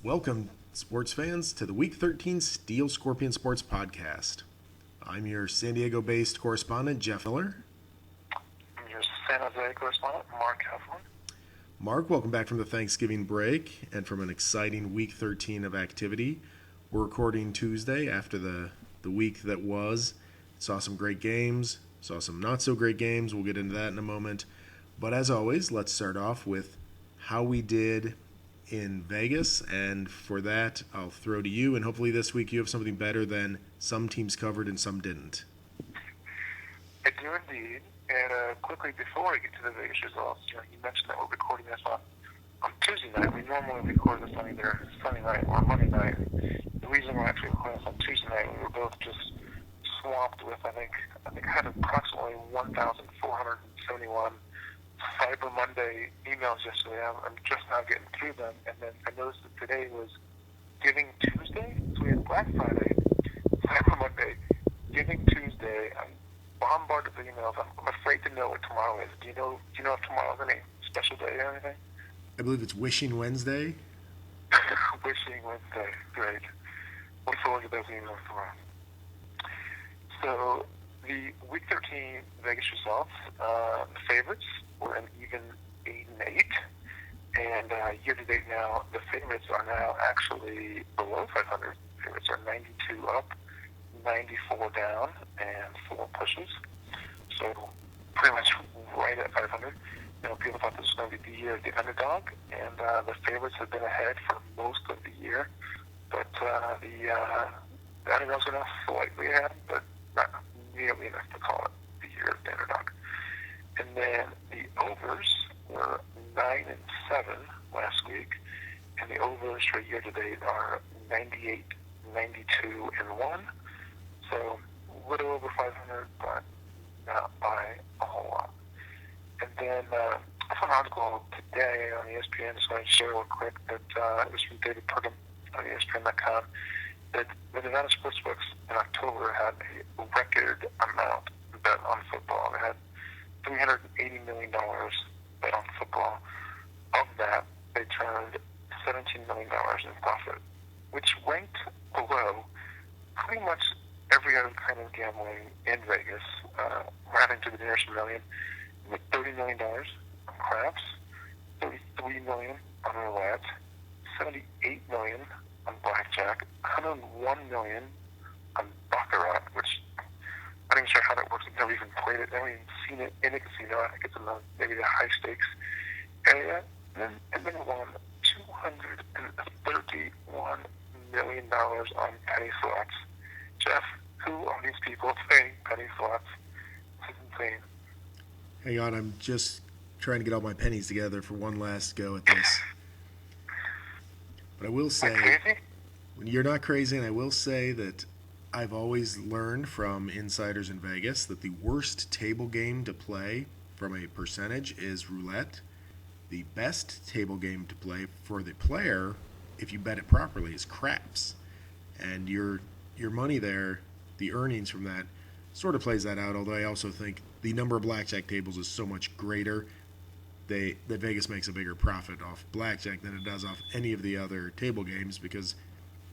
Welcome, sports fans, to the Week 13 Steel Scorpion Sports Podcast. I'm your San Diego-based correspondent, Jeff Miller. I'm your San Jose correspondent, Mark Heflin. Mark, welcome back from the Thanksgiving break and from an exciting Week 13 of activity. We're recording Tuesday after the week that was. Saw some great games, saw some not-so-great games. We'll get into that in a moment. But as always, let's start off with how we did in Vegas, and for that, I'll throw to you, and hopefully this week you have something better than some teams covered and some didn't. I do indeed, and quickly before I get to the Vegas results, you mentioned that we're recording this on Tuesday night. We normally record this on either Sunday night or Monday night. The reason we're actually recording this on Tuesday night, we were both just swamped with, I think I had approximately 1,471 Cyber Monday emails yesterday. I'm just now getting through them, and then I noticed that today was Giving Tuesday, so we had Black Friday, Cyber Monday, Giving Tuesday. I'm bombarded with emails. I'm afraid to know what tomorrow is. Do you know if tomorrow's any special day or anything? I believe it's Wishing Wednesday. Wishing Wednesday, great. Look forward to those emails tomorrow. So the Week 13 Vegas results, the favorites were an even 8-8, and year-to-date now, the favorites are now actually below 500. Favorites are 92 up, 94 down, and 4 pushes. So pretty much right at 500. People thought this was going to be the year of the underdog, and the favorites have been ahead for most of the year. But the underdogs are now slightly ahead, but not nearly enough to call it the year of the underdog. And then the overs were 9-7 last week, and the overs for year-to-date are 98, 92, and 1. So a little over 500, but not by a whole lot. And then I saw an article today on ESPN, just want to share real quick, that it was from David Purdom on ESPN.com, that the Nevada Sportsbooks in October had a record amount bet on football. They had $380 million bet on football. Of that, they turned $17 million in profit, which ranked below pretty much every other kind of gambling in Vegas, rising to the nearest million, with $30 million on craps, $33 million on roulette, $78 million on blackjack, $101 million on baccarat, which I'm not even sure how that works. I've never even played it. I've never even seen it in a casino. I think it's in maybe the high stakes area. And then won $231 million on penny slots. Jeff, who are these people playing penny slots? This is insane. Hang on, I'm just trying to get all my pennies together for one last go at this. But I will say, you're not crazy, and I will say that I've always learned from insiders in Vegas that the worst table game to play from a percentage is roulette. The best table game to play for the player, if you bet it properly, is craps. And your money there, the earnings from that, sort of plays that out, although I also think the number of blackjack tables is so much greater that Vegas makes a bigger profit off blackjack than it does off any of the other table games, because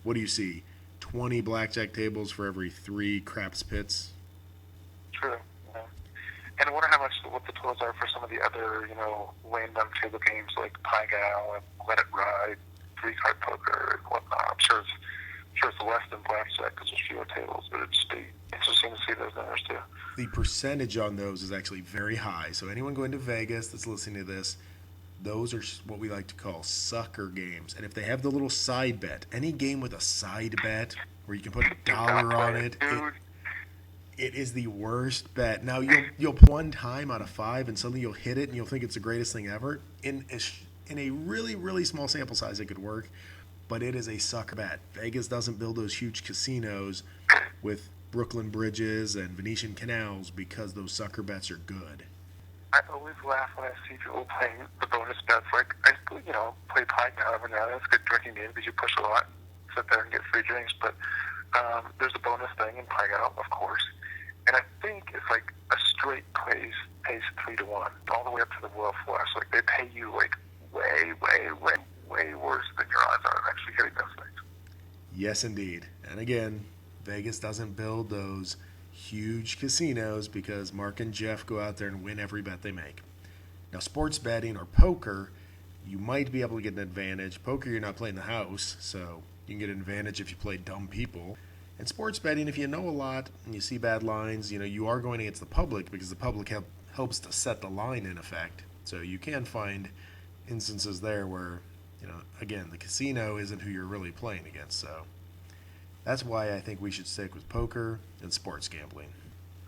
what do you see? 20 blackjack tables for every 3 craps pits? True. Yeah. And I wonder what the totals are for some of the other, lame dumb table games like Pie Gal and Let It Ride, 3-card poker, and whatnot. I'm sure it's less than blackjack because there's fewer tables, but it'd just be interesting to see those numbers too. The percentage on those is actually very high. So anyone going to Vegas that's listening to this, those are what we like to call sucker games. And if they have the little side bet, any game with a side bet where you can put $1 on it, it is the worst bet. Now, you'll one time out of 5 and suddenly you'll hit it and you'll think it's the greatest thing ever. In a really, really small sample size, it could work, but it is a sucker bet. Vegas doesn't build those huge casinos with Brooklyn bridges and Venetian canals because those sucker bets are good. I always laugh when I see people playing the bonus bets. Like, I still, play Pie Gal every now and then. It's a good drinking game because you push a lot, sit there and get free drinks. But there's a bonus thing in Pie Gal, of course. And I think it's like a straight pays 3 to 1, all the way up to the Royal Flush. Like, they pay you, like, way, way, way, way worse than your odds are of actually getting Yes, indeed. And again, Vegas doesn't build those huge casinos because Mark and Jeff go out there and win every bet they make. Now, sports betting or poker, you might be able to get an advantage. Poker, you're not playing the house, so you can get an advantage if you play dumb people. And sports betting, if you know a lot and you see bad lines, you are going against the public because the public helps to set the line in effect. So you can find instances there where, again, the casino isn't who you're really playing against. So that's why I think we should stick with poker and sports gambling.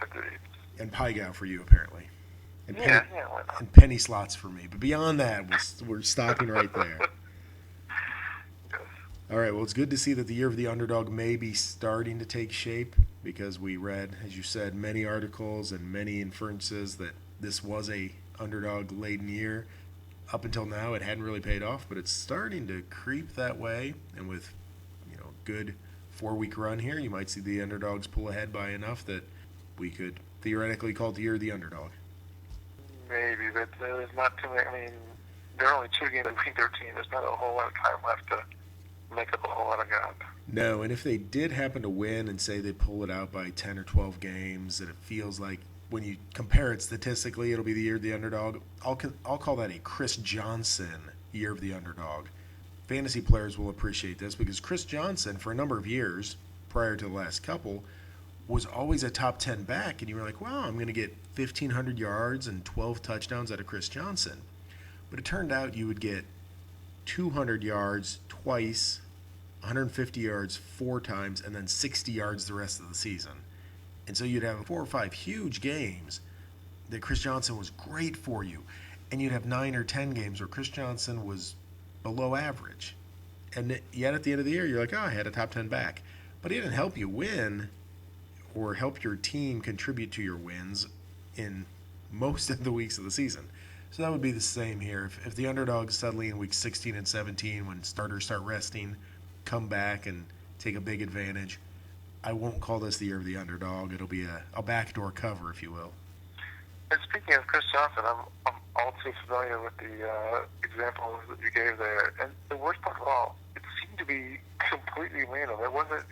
Agreed. And pie gow for you, apparently. And Yeah, why not? and penny slots for me. But beyond that, we're stopping right there. Yes. All right, well, it's good to see that the year of the underdog may be starting to take shape because we read, as you said, many articles and many inferences that this was a underdog-laden year. Up until now, it hadn't really paid off, but it's starting to creep that way. And with, good 4-week run here, you might see the underdogs pull ahead by enough that we could theoretically call it the year of the underdog. Maybe, but there's not too many. I mean, there are only 2 games in Week 13. There's not a whole lot of time left to make up a whole lot of ground. No, and if they did happen to win and say they pull it out by 10 or 12 games, and it feels like when you compare it statistically, it'll be the year of the underdog, I'll call that a Chris Johnson year of the underdog. Fantasy players will appreciate this because Chris Johnson, for a number of years prior to the last couple, was always a top 10 back, and you were like, wow, I'm going to get 1,500 yards and 12 touchdowns out of Chris Johnson. But it turned out you would get 200 yards twice, 150 yards 4 times, and then 60 yards the rest of the season. And so you'd have 4 or 5 huge games that Chris Johnson was great for you, and you'd have 9 or 10 games where Chris Johnson was below average. And yet at the end of the year, you're like, oh, I had a top 10 back. But he didn't help you win or help your team contribute to your wins in most of the weeks of the season. So that would be the same here. If the underdogs suddenly in week 16 and 17, when starters start resting, come back and take a big advantage, I won't call this the year of the underdog. It'll be a backdoor cover, if you will. And speaking of Chris Johnson, I'm all too familiar with the examples that you gave there. And the worst part of all, it seemed to be completely random. It wasn't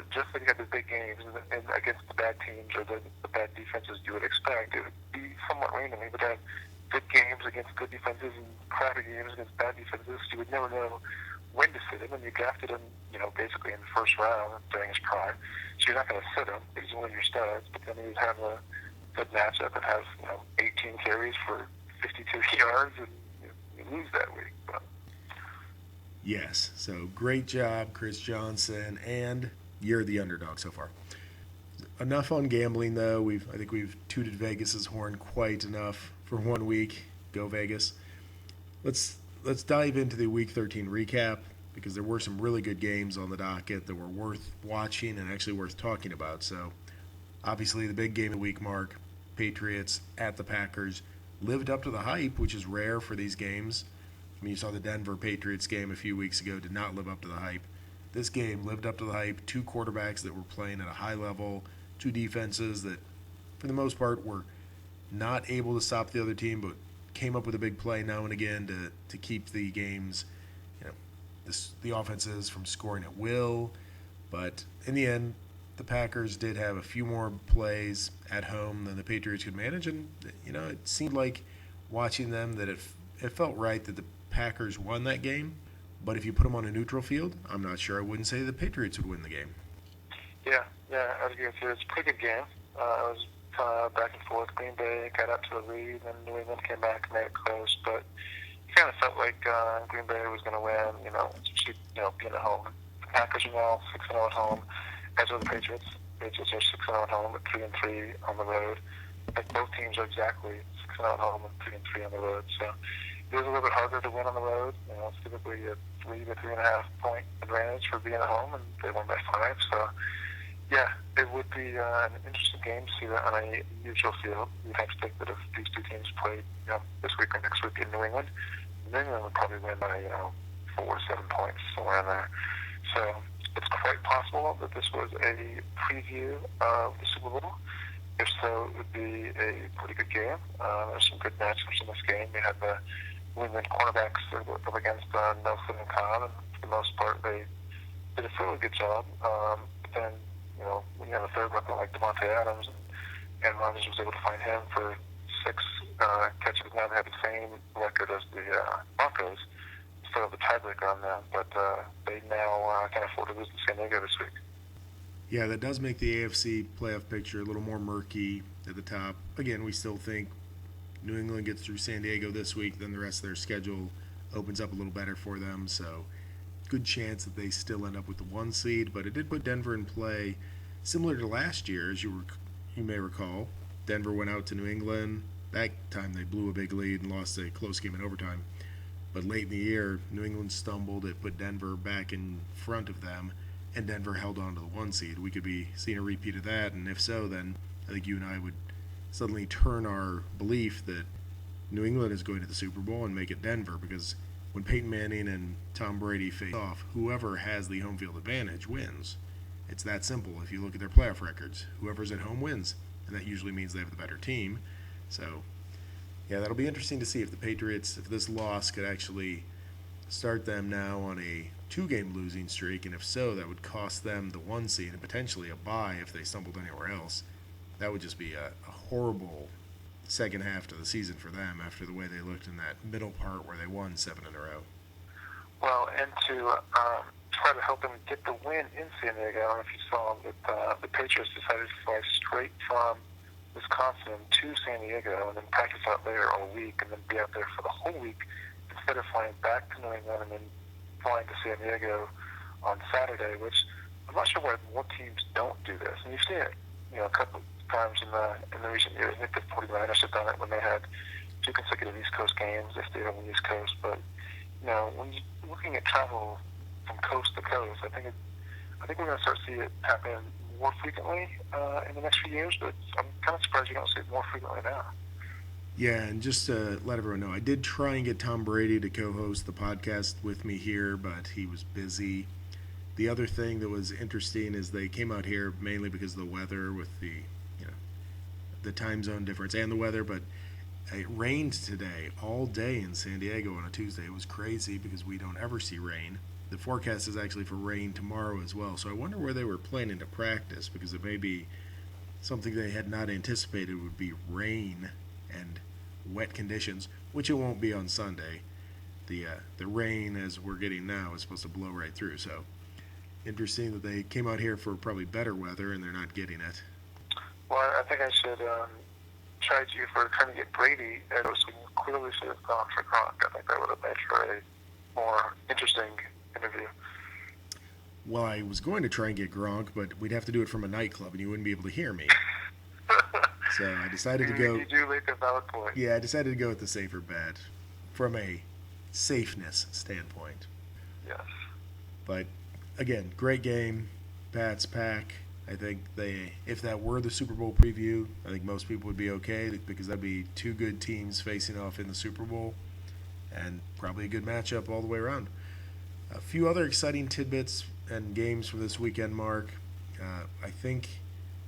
just that he had the big games and against the bad teams or the bad defenses you would expect. It would be somewhat random. He would have good games against good defenses and crappy games against bad defenses. You would never know when to sit him, and you drafted him, basically in the first round during his prime. So you're not going to sit him because he's one of your studs, but then he would have a good matchup and have 18 carries for 52 yards, and you lose that week. But Yes, so great job, Chris Johnson, and you're the underdog so far. Enough on gambling, though. I think we've tooted Vegas's horn quite enough for 1 week. Go Vegas. Let's dive into the Week 13 recap because there were some really good games on the docket that were worth watching and actually worth talking about. So, obviously, the big game of the week, Mark, Patriots at the Packers, lived up to the hype, which is rare for these games. I mean, you saw the Denver Patriots game a few weeks ago, did not live up to the hype. This game lived up to the hype. 2 quarterbacks that were playing at a high level, 2 defenses that, for the most part, were not able to stop the other team, but came up with a big play now and again to keep the games, the offenses from scoring at will. But in the end, the Packers did have a few more plays at home than the Patriots could manage, and it seemed like watching them that it felt right that the Packers won that game. But if you put them on a neutral field, I'm not sure I wouldn't say the Patriots would win the game. Yeah, I was going to say it's a pretty good game. It was back and forth. Green Bay got up to the lead, and New England came back and made it close. But it kind of felt like Green Bay was going to win, especially being at home. The Packers are now 6-0 at home, as are the Patriots. Patriots are 6-0 at home, but 3-3 on the road. Like both teams are exactly 6-0 at home and 3-3 on the road. So it was a little bit harder to win on the road. It's typically a 3 to 3.5 point advantage for being at home, and they won by 5. So yeah, it would be an interesting game to see that on a neutral field. You'd have to think that if these 2 teams played, this week or next week in New England would probably win by 4 or 7 points, somewhere in there. So it's quite possible that this was a preview of the Super Bowl. If so, it would be a pretty good game. There's some good matchups in this game. You had the New England cornerbacks up against Nelson and Cobb, and for the most part, they did a fairly good job. But then, when you have a third weapon like Devontae Adams, and Rodgers was able to find him for 6 catches. Now they have the same record as the Broncos, instead of the tiebreaker on them. But they now can afford to lose to San Diego this week. Yeah, that does make the AFC playoff picture a little more murky at the top. Again, we still think New England gets through San Diego this week, then the rest of their schedule opens up a little better for them. So, good chance that they still end up with the 1 seed. But it did put Denver in play, similar to last year, as you may recall. Denver went out to New England. That time they blew a big lead and lost a close game in overtime. But late in the year, New England stumbled. It put Denver back in front of them, and Denver held on to the 1 seed. We could be seeing a repeat of that, and if so, then I think you and I would suddenly turn our belief that New England is going to the Super Bowl and make it Denver, because when Peyton Manning and Tom Brady face off, whoever has the home field advantage wins. It's that simple. If you look at their playoff records, whoever's at home wins, and that usually means they have the better team. So, yeah, that'll be interesting to see if the Patriots, if this loss could actually start them now on a 2-game losing streak, and if so, that would cost them the 1 seed and potentially a bye if they stumbled anywhere else. That would just be a horrible second half to the season for them after the way they looked in that middle part where they won 7 in a row. Well, and to try to help them get the win in San Diego, I don't know if you saw that the Patriots decided to fly straight from Wisconsin to San Diego and then practice out there all week and then be out there for the whole week instead of flying back to New England and then flying to San Diego on Saturday, which I'm not sure why more teams don't do this. And you've seen it, a couple of times in the recent years. I think the 49ers have done it when they had 2 consecutive East Coast games. They stayed on the East Coast. But, when you're looking at travel from coast to coast, I think we're going to start to see it happen more frequently in the next few years, but I'm kind of surprised you don't see it more frequently now. Yeah, and just to let everyone know, I did try and get Tom Brady to co-host the podcast with me here, but he was busy. The other thing that was interesting is they came out here mainly because of the weather with the time zone difference and the weather, but it rained today all day in San Diego on a Tuesday. It was crazy because we don't ever see rain. The forecast is actually for rain tomorrow as well, so I wonder where they were planning to practice, because it may be something they had not anticipated would be rain and wet conditions, which it won't be on Sunday. The rain, as we're getting now, is supposed to blow right through, so interesting that they came out here for probably better weather and they're not getting it. Well, I think I should charge you for trying to get Brady, and we clearly should have gone for Gronk. I think that would have made for a more interesting interview. Well, I was going to try and get Gronk, but we'd have to do it from a nightclub and you wouldn't be able to hear me. So I decided to go... You do make a valid point. Yeah, I decided to go with the safer bet from a safeness standpoint. Yes. But, again, great game. Pats, Pack. I think if that were the Super Bowl preview, I think most people would be okay, because that'd be 2 good teams facing off in the Super Bowl, and probably a good matchup all the way around. A few other exciting tidbits and games from this weekend, Mark. I think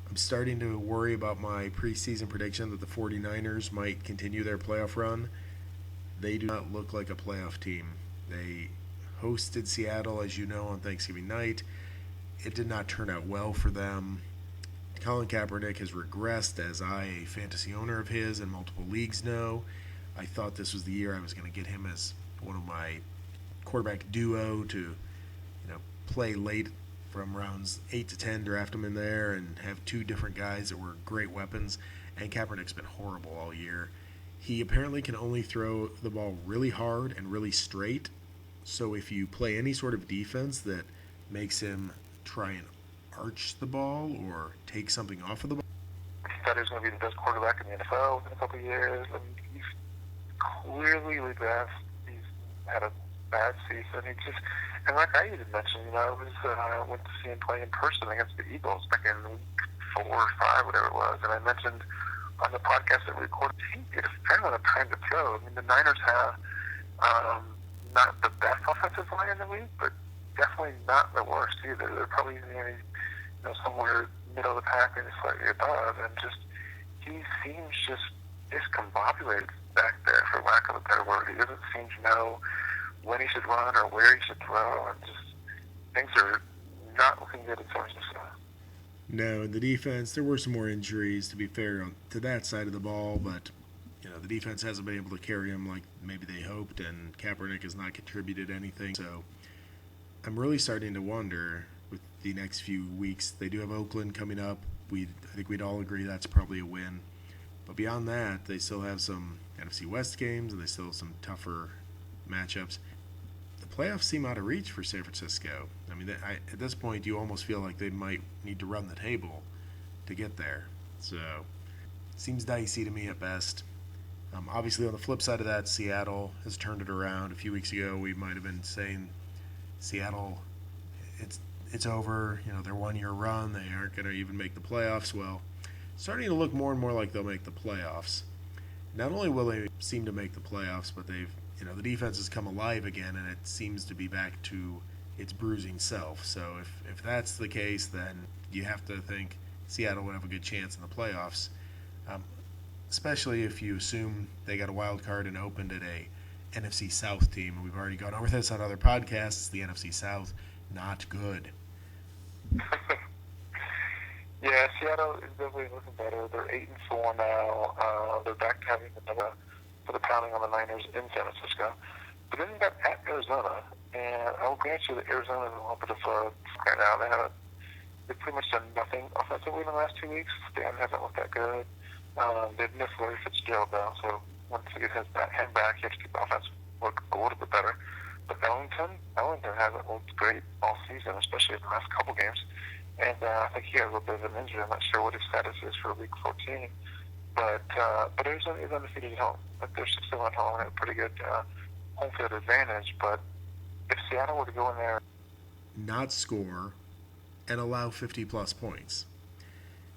I'm starting to worry about my preseason prediction that the 49ers might continue their playoff run. They do not look like a playoff team. They hosted Seattle, as you know, on Thanksgiving night. It did not turn out well for them. Colin Kaepernick has regressed, as a fantasy owner of his in multiple leagues know. I thought this was the year I was going to get him as one of my quarterback duo to, play late from rounds 8 to 10, draft him in there, and have 2 different guys that were great weapons. And Kaepernick's been horrible all year. He apparently can only throw the ball really hard and really straight. So if you play any sort of defense that makes him try and arch the ball or take something off of the ball, I thought he was going to be the best quarterback in the NFL in a couple of years, and he's clearly regressed. He's had a bad season. And like I even mentioned, I went to see him play in person against the Eagles back in week 4 or 5, whatever it was, and I mentioned on the podcast that we recorded, he did a fair amount of time to throw. I mean, the Niners have not the best offensive line in the league, but definitely not the worst either. They're probably somewhere middle of the pack and slightly above, and he seems just discombobulated back there, for lack of a better word. He doesn't seem to know when he should run or where he should throw, and things are not looking good in San Francisco. No, in the defense, there were some more injuries, to be fair, to that side of the ball, but the defense hasn't been able to carry him like maybe they hoped, and Kaepernick has not contributed anything. So I'm really starting to wonder with the next few weeks. They do have Oakland coming up. I think we'd all agree that's probably a win. But beyond that, they still have some NFC West games, and they still have some tougher matchups. The playoffs seem out of reach for San Francisco. I mean, at this point, you almost feel like they might need to run the table to get there. So, seems dicey to me at best. Obviously, on the flip side of that, Seattle has turned it around. A few weeks ago, we might have been saying Seattle, it's over. Their 1 year run, they aren't going to even make the playoffs. Well, starting to look more and more like they'll make the playoffs. Not only will they seem to make the playoffs, but the defense has come alive again, and it seems to be back to its bruising self. So if that's the case, then you have to think Seattle would have a good chance in the playoffs, especially if you assume they got a wild card and opened at a NFC South team. And we've already gone over this on other podcasts. The NFC South, not good. Yeah, Seattle is definitely looking better. They're 8-4 now. They're back to having another for the pounding on the Niners in San Francisco. But then you got at Arizona, and I will grant you that Arizona is a little bit of a right now. They've pretty much done nothing offensively in the last 2 weeks. Dan hasn't looked that good. They've missed Larry Fitzgerald now, so once they get him back, you have to keep the offense look a little bit better. But Ellington hasn't looked great all season, especially in the last couple games. And I think he has a little bit of an injury. I'm not sure what his status is for Week 14. But Arizona is undefeated at home. But they're still at home and have a pretty good home field advantage. But if Seattle were to go in there, not score, and allow 50-plus points,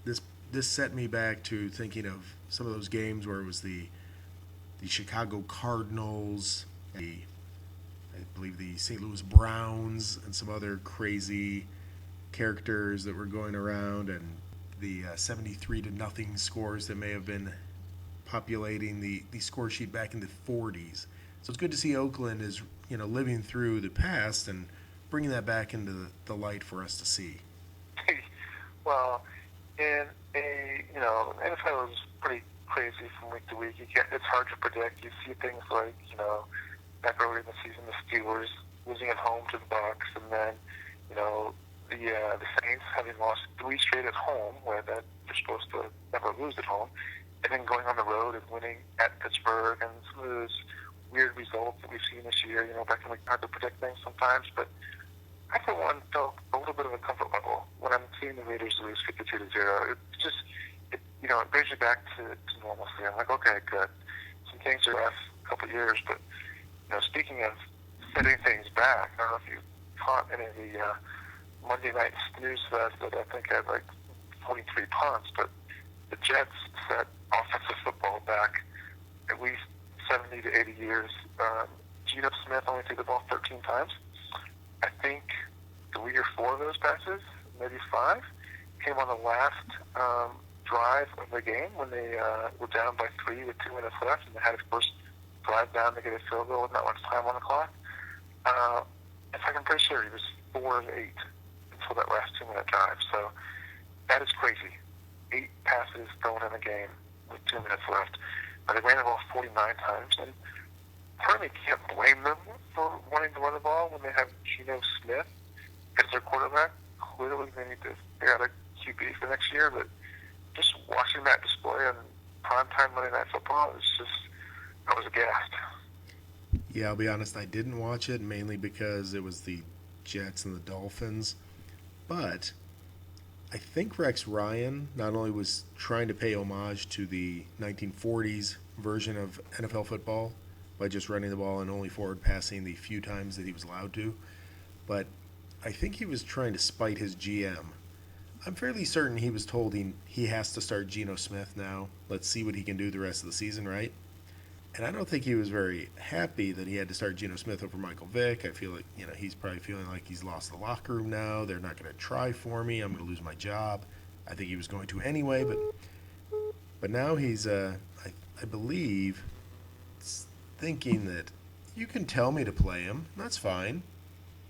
this set me back to thinking of some of those games where it was the Chicago Cardinals, I believe the St. Louis Browns, and some other crazy characters that were going around, and the 73-0 scores that may have been populating the score sheet back in the 40s. So it's good to see Oakland is living through the past and bringing that back into the light for us to see. Well, in NFL is pretty crazy from week to week. It's hard to predict. You see things like back early in the season, the Steelers losing at home to the Bucs, and then the Saints having lost 3 straight at home, where that they're supposed to never lose at home, and then going on the road and winning at Pittsburgh, and some of those weird results that we've seen this year. Back when we hard to predict things sometimes, but I, for one, felt a little bit of a comfort level when I'm seeing the Raiders lose 52-0. It brings you back to normalcy. I'm like, okay, good. Some things are last couple of years, but speaking of setting things back, I don't know if you caught any of the Monday night snooze fest that I think had like 43 punts, but the Jets set offensive football back at least 70 to 80 years. Geno Smith only threw the ball 13 times. I think 3 or 4 of those passes, maybe 5, came on the last drive of the game when they were down by 3 with 2 minutes left, and they had to first drive down to get a field goal with not much time on the clock. In fact, I'm pretty sure he was 4 of 8 until that last 2-minute drive. So that is crazy. 8 passes thrown in a game with 2 minutes left. They ran the ball 49 times, and part of me can't blame them for wanting to run the ball when they have Geno Smith as their quarterback. Clearly, they need to figure out a QB for next year, but just watching that display on primetime Monday Night Football, I was aghast. Yeah, I'll be honest, I didn't watch it, mainly because it was the Jets and the Dolphins. But I think Rex Ryan not only was trying to pay homage to the 1940s version of NFL football by just running the ball and only forward passing the few times that he was allowed to, but I think he was trying to spite his GM. I'm fairly certain he was told he has to start Geno Smith now. Let's see what he can do the rest of the season, right? And I don't think he was very happy that he had to start Geno Smith over Michael Vick. I feel like, he's probably feeling like he's lost the locker room now. They're not going to try for me. I'm going to lose my job. I think he was going to anyway, but now he's, I believe, thinking that you can tell me to play him. That's fine.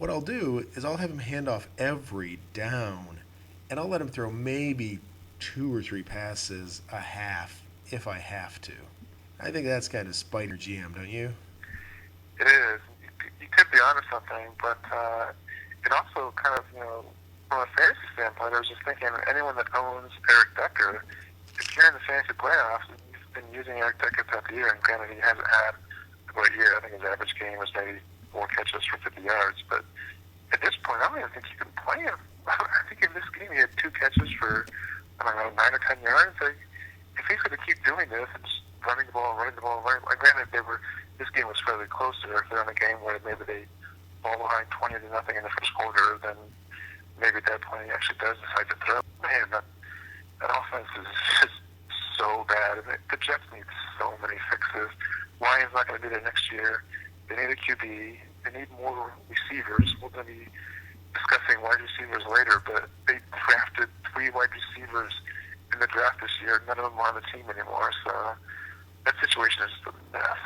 What I'll do is I'll have him hand off every down, and I'll let him throw maybe 2 or 3 passes a half if I have to. I think that's kind of spider GM, don't you? It is. You could be onto something, but it also kind of, from a fantasy standpoint, I was just thinking anyone that owns Eric Decker, if you're in the fantasy playoffs, and you've been using Eric Decker throughout the year, and granted he hasn't had a great year. I think his average game was maybe 4 catches for 50 yards, but at this point, I don't even think you can play him. I think in this game he had 2 catches for, I don't know, 9 or 10 yards. If he's going to keep doing this and just running the ball, granted, this game was fairly close there. If they're in a game where maybe they fall behind 20-0 in the first quarter, then maybe at that point he actually does decide to throw. Man, that offense is just so bad. And the Jets need so many fixes. Ryan's not going to be there next year. They need a QB. They need more receivers. We're going to be discussing wide receivers later, but they drafted 3 wide receivers in the draft this year. None of them are on the team anymore, so that situation is just a mess.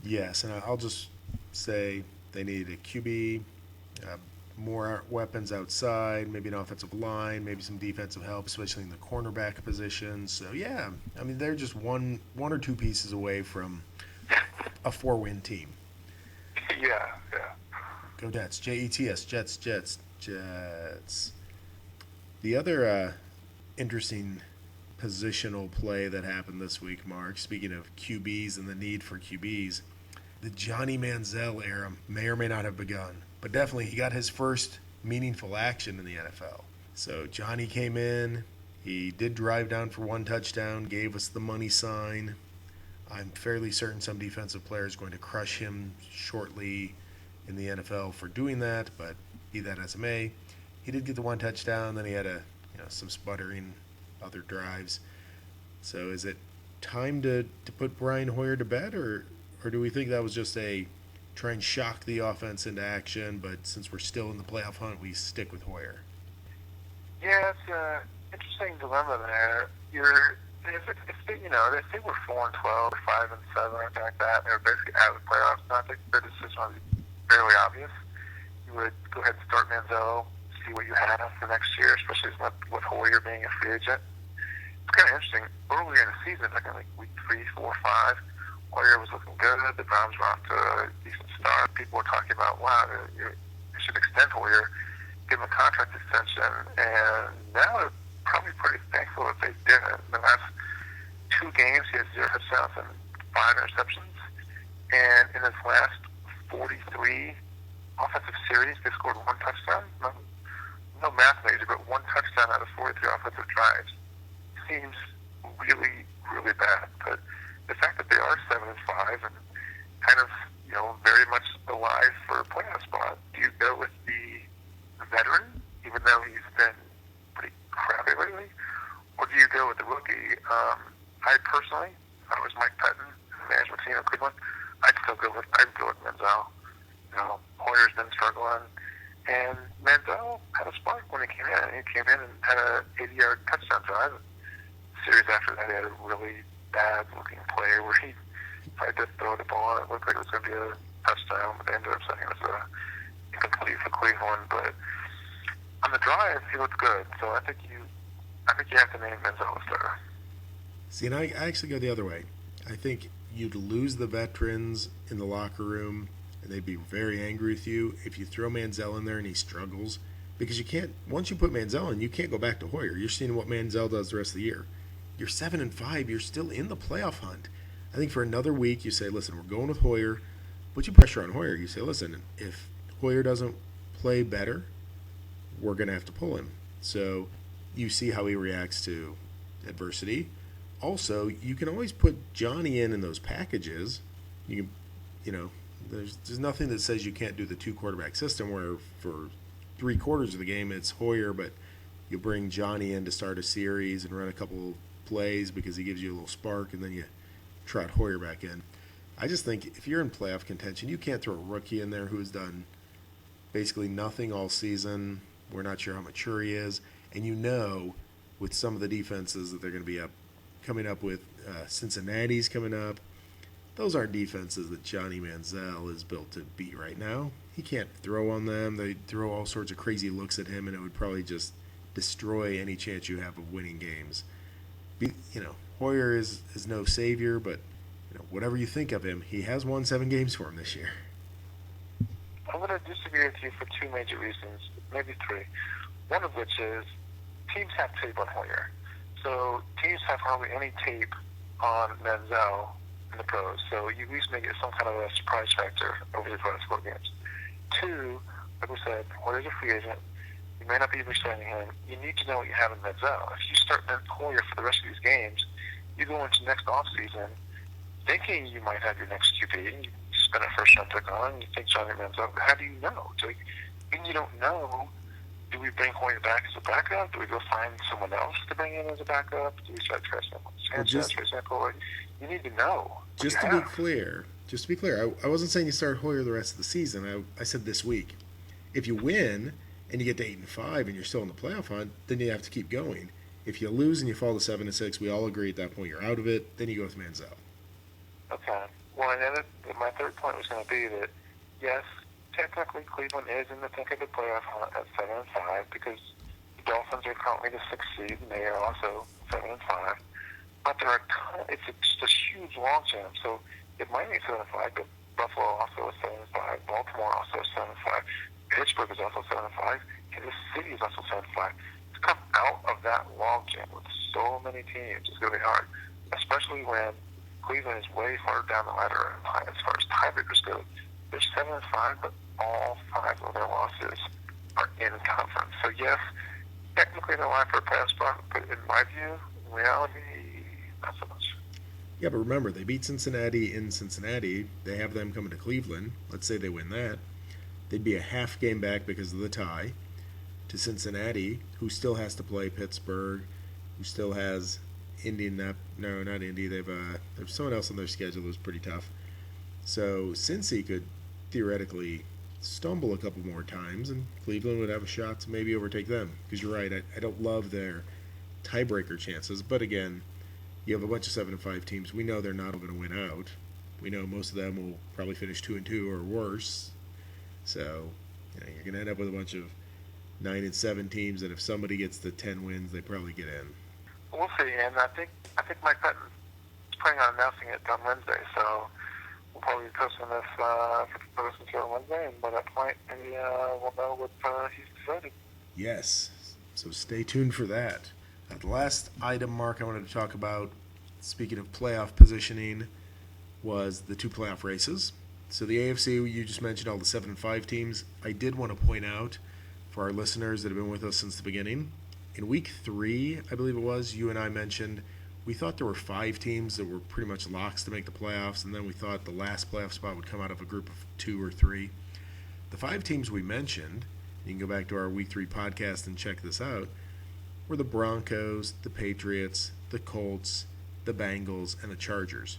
Yes, and I'll just say they need a QB, more weapons outside, maybe an offensive line, maybe some defensive help, especially in the cornerback position. So, yeah, I mean, they're just one or 2 pieces away from a 4-win team. Yeah. Go Jets. Jets, Jets. The other interesting positional play that happened this week, Mark, speaking of QBs and the need for QBs, the Johnny Manziel era may or may not have begun, but definitely he got his first meaningful action in the NFL. So Johnny came in, he did drive down for 1 touchdown, gave us the money sign. I'm fairly certain some defensive player is going to crush him shortly in the NFL for doing that, but be that as it may, he did get the 1 touchdown, then he had some sputtering other drives. So is it time to put Brian Hoyer to bed, or do we think that was just a try and shock the offense into action, but since we're still in the playoff hunt, we stick with Hoyer? Yeah, it's an interesting dilemma there. If they were 4-12 or 5-7 or something like that, and they were basically out of the playoffs, I think their decision would be fairly obvious. You would go ahead and start Manziel, see what you have for next year, especially with Hoyer being a free agent. It's kind of interesting. Earlier in the season, like week 3, 4, 5, Hoyer was looking good. The Browns were off to a decent start. People were talking about, wow, you should extend Hoyer, give him a contract extension, and now they're probably pretty thankful that they didn't. In the last 2 games, he has 0 touchdowns and 5 interceptions, and in his last 43 offensive series, they scored 1 touchdown. No math major, but 1 touchdown out of 43 offensive drives seems really, really bad. But the fact that they are 7-5 and kind of, very much alive for a playoff spot, do you go with the veteran, even though he's been pretty crappy lately, or do you go with the rookie? I personally, if I was Mike Pettin, management team of Cleveland, I'd go with Manziel. Hoyer's been struggling, and Manziel had a spark when he came in. He came in and had a 80-yard touchdown drive. The series after that, he had a really bad-looking play where he tried to throw the ball, and it looked like it was going to be a touchdown, but they ended up saying it was incomplete for Cleveland. But on the drive, he looked good. So I think you have to name Manziel a starter. See, and I actually go the other way. I think you'd lose the veterans in the locker room, and they'd be very angry with you if you throw Manziel in there and he struggles. Because you can't, once you put Manziel in, you can't go back to Hoyer. You're seeing what Manziel does the rest of the year. You're 7-5, you're still in the playoff hunt. I think for another week, you say, listen, we're going with Hoyer. Put your pressure on Hoyer. You say, listen, if Hoyer doesn't play better, we're going to have to pull him. So you see how he reacts to adversity. Also, you can always put Johnny in those packages. You can, there's nothing that says you can't do the 2 quarterback system where for 3 quarters of the game it's Hoyer, but you bring Johnny in to start a series and run a couple plays because he gives you a little spark, and then you trot Hoyer back in. I just think if you're in playoff contention, you can't throw a rookie in there who's done basically nothing all season. We're not sure how mature he is, and with some of the defenses that they're going to be coming up with, Cincinnati's coming up. Those aren't defenses that Johnny Manziel is built to beat right now. he can't throw on them. They throw all sorts of crazy looks at him, and it would probably just destroy any chance you have of winning games. Hoyer is no savior, but whatever you think of him, he has won 7 games for him this year. I'm going to disagree with you for 2 major reasons, maybe 3. One of which is teams have tape on Hoyer. So teams have hardly any tape on Manziel in the pros. So you at least make it some kind of a surprise factor over the first 4 games. 2, like we said, Hoyer's a free agent. You may not be resigning him. You need to know what you have in Manziel. If you start Hoyer for the rest of these games, you go into next offseason thinking you might have your next QB, and you spend a first-round pick on, and you think Johnny Manziel. How do you know? When you don't know, do we bring Hoyer back as a backup? Do we go find someone else to bring in as a backup? Do we start trusting Sanchez, for example? You need to know. Just to be clear, I wasn't saying you start Hoyer the rest of the season. I said this week. If you win and you get to 8-5 and you're still in the playoff hunt, then you have to keep going. If you lose and you fall to 7-6, we all agree at that point you're out of it. Then you go with Manziel. Okay. Well, and then my third point was going to be that, yes, technically Cleveland is in the thick of the playoff hunt at 7-5 because the Dolphins are currently the 6th seed and they are also 7-5. But it's just a huge long jump. So it might be 7-5, but Buffalo also is 7-5. Baltimore also is 7-5. Pittsburgh is also 7-5. Kansas City is also 7-5. To come out of that log jam with so many teams is going to be hard, especially when Cleveland is way far down the ladder as far as tiebreakers go. They're 7-5, but all 5 of their losses are in conference. So yes, technically they're alive for a playoff spot, but in my view, in reality, not so much. Yeah, but remember, they beat Cincinnati in Cincinnati. They have them coming to Cleveland. Let's say they win that. They'd be a half game back because of the tie to Cincinnati, who still has to play Pittsburgh, who still has Indy. Not Indy. They've someone else on their schedule who's pretty tough. So Cincy could theoretically stumble a couple more times, and Cleveland would have a shot to maybe overtake them. Because you're right, I don't love their tiebreaker chances, but again, you have a bunch of 7-5 teams. We know they're not going to win out. We know most of them will probably finish 2-2 or worse. So you're going to end up with a bunch of 9-7 teams that if somebody gets to 10 wins, they probably get in. We'll see, and I think Mike Patton is planning on announcing it on Wednesday, so we'll probably be posting this for people to listen to on Wednesday, and by that point, maybe we'll know what he's decided. Yes, so stay tuned for that. The last item, Mark, I wanted to talk about, speaking of playoff positioning, was the 2 playoff races. So the AFC, you just mentioned all the 7-5 teams. I did want to point out for our listeners that have been with us since the beginning, in week 3, I believe it was, you and I mentioned we thought there were 5 teams that were pretty much locks to make the playoffs, and then we thought the last playoff spot would come out of a group of 2 or 3. The 5 teams we mentioned, you can go back to our week 3 podcast and check this out, were the Broncos, the Patriots, the Colts, the Bengals, and the Chargers.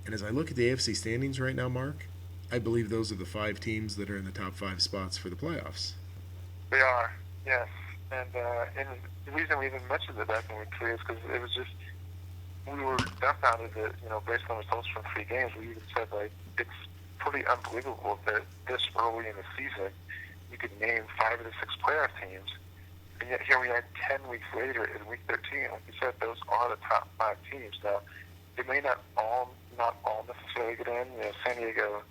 And as I look at the AFC standings right now, Mark, I believe those are the 5 teams that are in the top 5 spots for the playoffs. They are, yes. And the reason we even mentioned it back in week 3 is because it was just, we were dumbfounded that, based on results from 3 games, we even said, it's pretty unbelievable that this early in the season, you could name 5 of the 6 playoff teams. And yet here we are 10 weeks later in week 13. Like you said, those are the top 5 teams. Now, they may not all necessarily get in. San Diego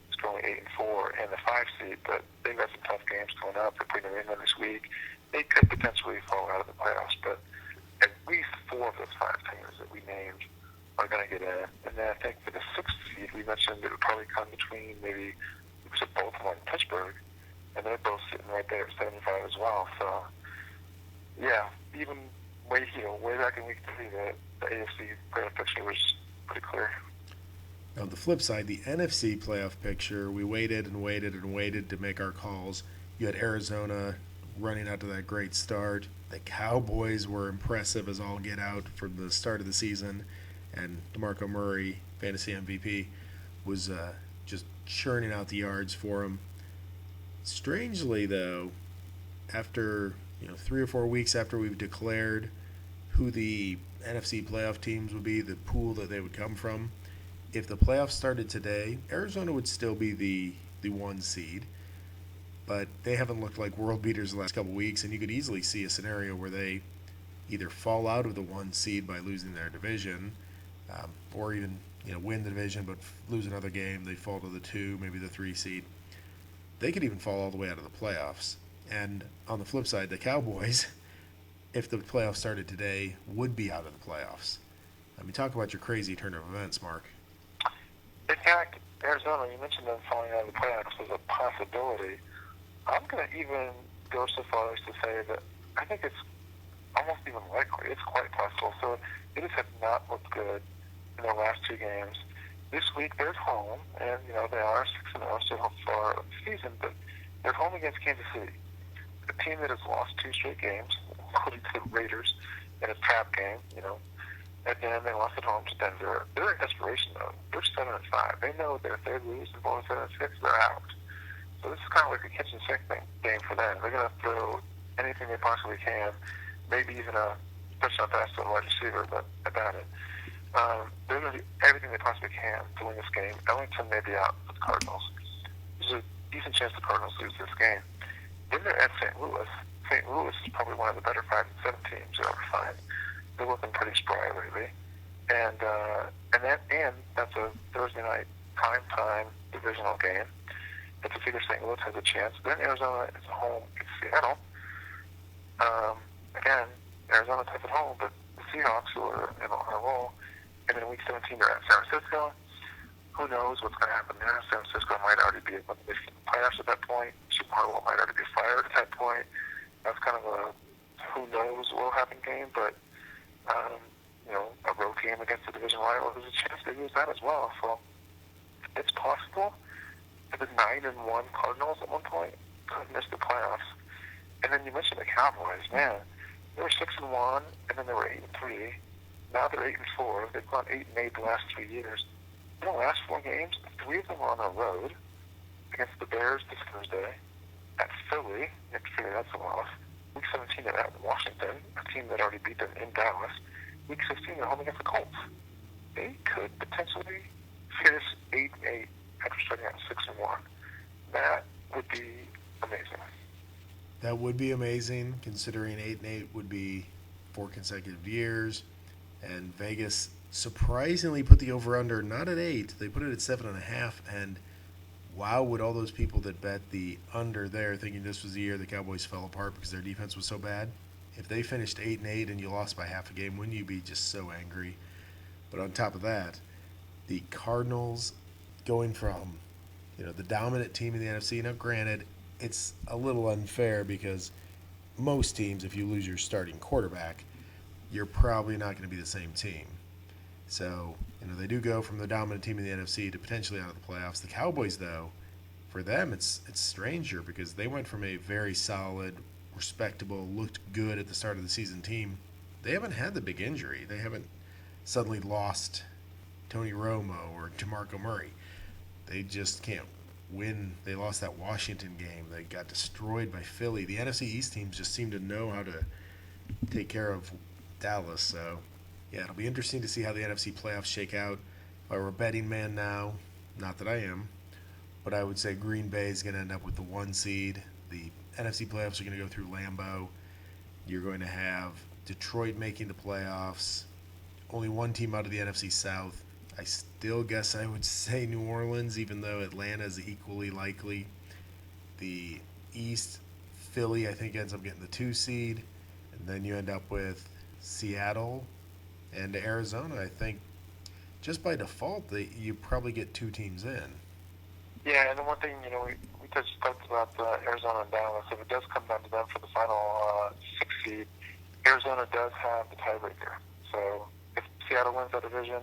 is going 8-4 and the 5 seed, but they've got some tough games coming up. They're playing New England this week. They could potentially fall out of the playoffs, but at least 4 of those 5 teams that we named are going to get in. And then I think for the 6th seed, we mentioned it would probably come between maybe Baltimore and Pittsburgh, and they're both sitting right there at 75 as well. So, yeah, even way back in week 3, the AFC playoff picture was pretty clear. Now, on the flip side, the NFC playoff picture, we waited and waited and waited to make our calls. You had Arizona running out to that great start. The Cowboys were impressive as all get out from the start of the season, and DeMarco Murray, fantasy MVP, was just churning out the yards for him. Strangely, though, after 3 or 4 weeks after we've declared who the NFC playoff teams would be, the pool that they would come from, if the playoffs started today, Arizona would still be the 1 seed. but they haven't looked like world beaters the last couple weeks, and you could easily see a scenario where they either fall out of the 1 seed by losing their division, or even win the division but lose another game. They fall to the 2, maybe the 3 seed. They could even fall all the way out of the playoffs. And on the flip side, the Cowboys, if the playoffs started today, would be out of the playoffs. I mean, talk about your crazy turn of events, Mark. In fact, Arizona, you mentioned them falling out of the playoffs as a possibility. I'm going to even go so far as to say that I think it's almost even likely. It's quite possible. So they just have not looked good in their last 2 games. This week they're at home, and they are 6-0 so far of the season, but they're home against Kansas City, a team that has lost 2 straight games, including to the Raiders in a trap game. And then they lost at home to Denver. They're in desperation though. They're 7-5. They know that if they lose and fall 7-6, they're out. So this is kind of like a kitchen sink game for them. They're going to throw anything they possibly can, maybe even a touchdown pass to a wide receiver, but about it. They're going to do everything they possibly can to win this game. Ellington may be out for the Cardinals. There's a decent chance the Cardinals lose this game. Then they're at St. Louis. St. Louis is probably one of the better 5-7 teams you'll ever find. They're looking pretty spry lately. And that's a Thursday night primetime divisional game. It's a figure St. Louis has a chance. Then Arizona is home in Seattle. Again, Arizona's at home, but the Seahawks, who are on a roll, and then week 17 they're at San Francisco. Who knows what's going to happen there? San Francisco might already be in the playoffs at that point. Super Bowl might already be fired at that point. That's kind of a who knows what will happen game, but a road game against the division rival, there's a chance they lose that as well. So it's possible that the 9-1 Cardinals at one point could miss the playoffs. And then you mentioned the Cowboys, man. They were 6-1, and then they were 8-3. Now they're 8-4. They've gone 8-8 the last 3 years. In the last 4 games, 3 of them were on the road against the Bears this Thursday, at Philly. You have to figure that's a loss. Week 17, they're at Washington, a team that already beat them in Dallas. Week 16, they're home against the Colts. They could potentially finish 8-8 after starting out 6-1. That would be amazing. That would be amazing, considering 8-8 would be 4 consecutive years. And Vegas surprisingly put the over-under not at 8. They put it at 7.5. And wow, would all those people that bet the under there thinking this was the year the Cowboys fell apart because their defense was so bad, if they finished 8-8 and you lost by half a game, wouldn't you be just so angry? But on top of that, the Cardinals going from the dominant team in the NFC. Now, granted, it's a little unfair because most teams, if you lose your starting quarterback, you're probably not going to be the same team. So, they do go from the dominant team in the NFC to potentially out of the playoffs. The Cowboys, though, for them, it's stranger because they went from a very solid, respectable, looked good at the start of the season team. They haven't had the big injury. They haven't suddenly lost Tony Romo or DeMarco Murray. They just can't win. They lost that Washington game. They got destroyed by Philly. The NFC East teams just seem to know how to take care of Dallas. So, yeah, it'll be interesting to see how the NFC playoffs shake out. If I were a betting man now, not that I am, but I would say Green Bay is going to end up with the 1 seed. The NFC playoffs are going to go through Lambeau. You're going to have Detroit making the playoffs. Only 1 team out of the NFC South. I still guess I would say New Orleans, even though Atlanta is equally likely. The East, Philly, I think, ends up getting the 2 seed. And then you end up with Seattle and Arizona. I think just by default, you probably get 2 teams in. Yeah, and the one thing, we just talked about Arizona and Dallas. If it does come down to them for the final 6 seed, Arizona does have the tiebreaker. So if Seattle wins that division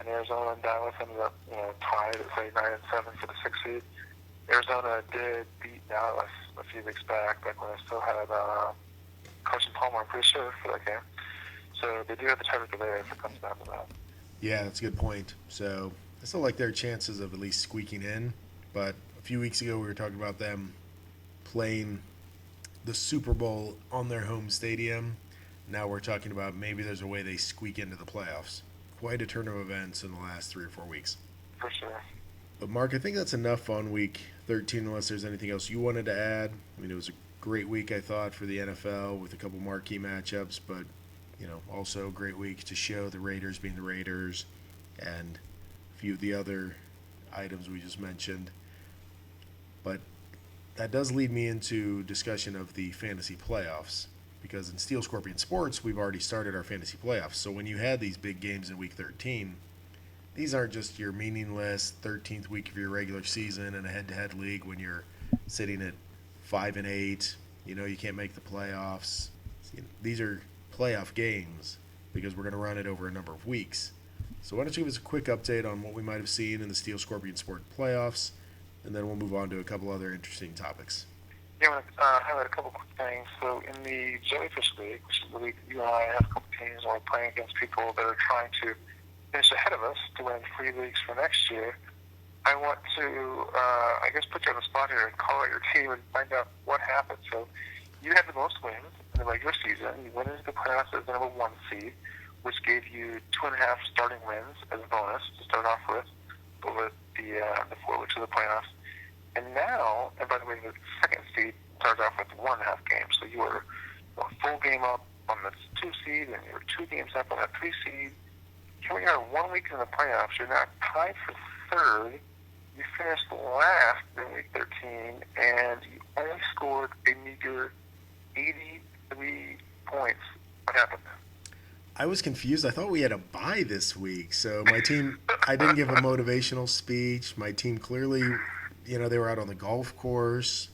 and Arizona and Dallas ended up, tied at, say, 9-7 for the 6th seed, Arizona did beat Dallas a few weeks back when they still had Carson Palmer, I'm pretty sure, for that game. So they do have the tiebreaker there if it comes down to that. Yeah, that's a good point. So I still like their chances of at least squeaking in. But a few weeks ago, we were talking about them playing the Super Bowl on their home stadium. Now we're talking about maybe there's a way they squeak into the playoffs. Quite a turn of events in the last 3 or 4 weeks. For sure. But Mark, I think that's enough on week 13 unless there's anything else you wanted to add. I mean, it was a great week, I thought, for the NFL with a couple marquee matchups, but also a great week to show the Raiders being the Raiders and a few of the other items we just mentioned. But that does lead me into discussion of the fantasy playoffs because in Steel Scorpion Sports, we've already started our fantasy playoffs. So when you had these big games in week 13, these aren't just your meaningless 13th week of your regular season in a head-to-head league when you're sitting at 5-8. You can't make the playoffs. These are playoff games because we're going to run it over a number of weeks. So why don't you give us a quick update on what we might have seen in the Steel Scorpion Sport playoffs, and then we'll move on to a couple other interesting topics. Yeah, I want to highlight a couple quick things. So in the Jellyfish League, which is the league you and I have a couple teams, and we're playing against people that are trying to finish ahead of us to win free leagues for next year, I want to, put you on the spot here and call out your team and find out what happened. So you had the most wins in the regular season. You went into the playoffs as the number 1 seed, which gave you 2.5 starting wins as a bonus to start off with over the 4 weeks of the playoffs. And now, and by the way, the second seed started off with 1.5 games. So you were a full game up on the 2 seed, and you were 2 games up on the 3 seed. Here we are 1 week in the playoffs. You're now tied for third. You finished last in week 13, and you only scored a meager 83 points. What happened? I was confused. I thought we had a bye this week. So my team, I didn't give a motivational speech. My team clearly, they were out on the golf course.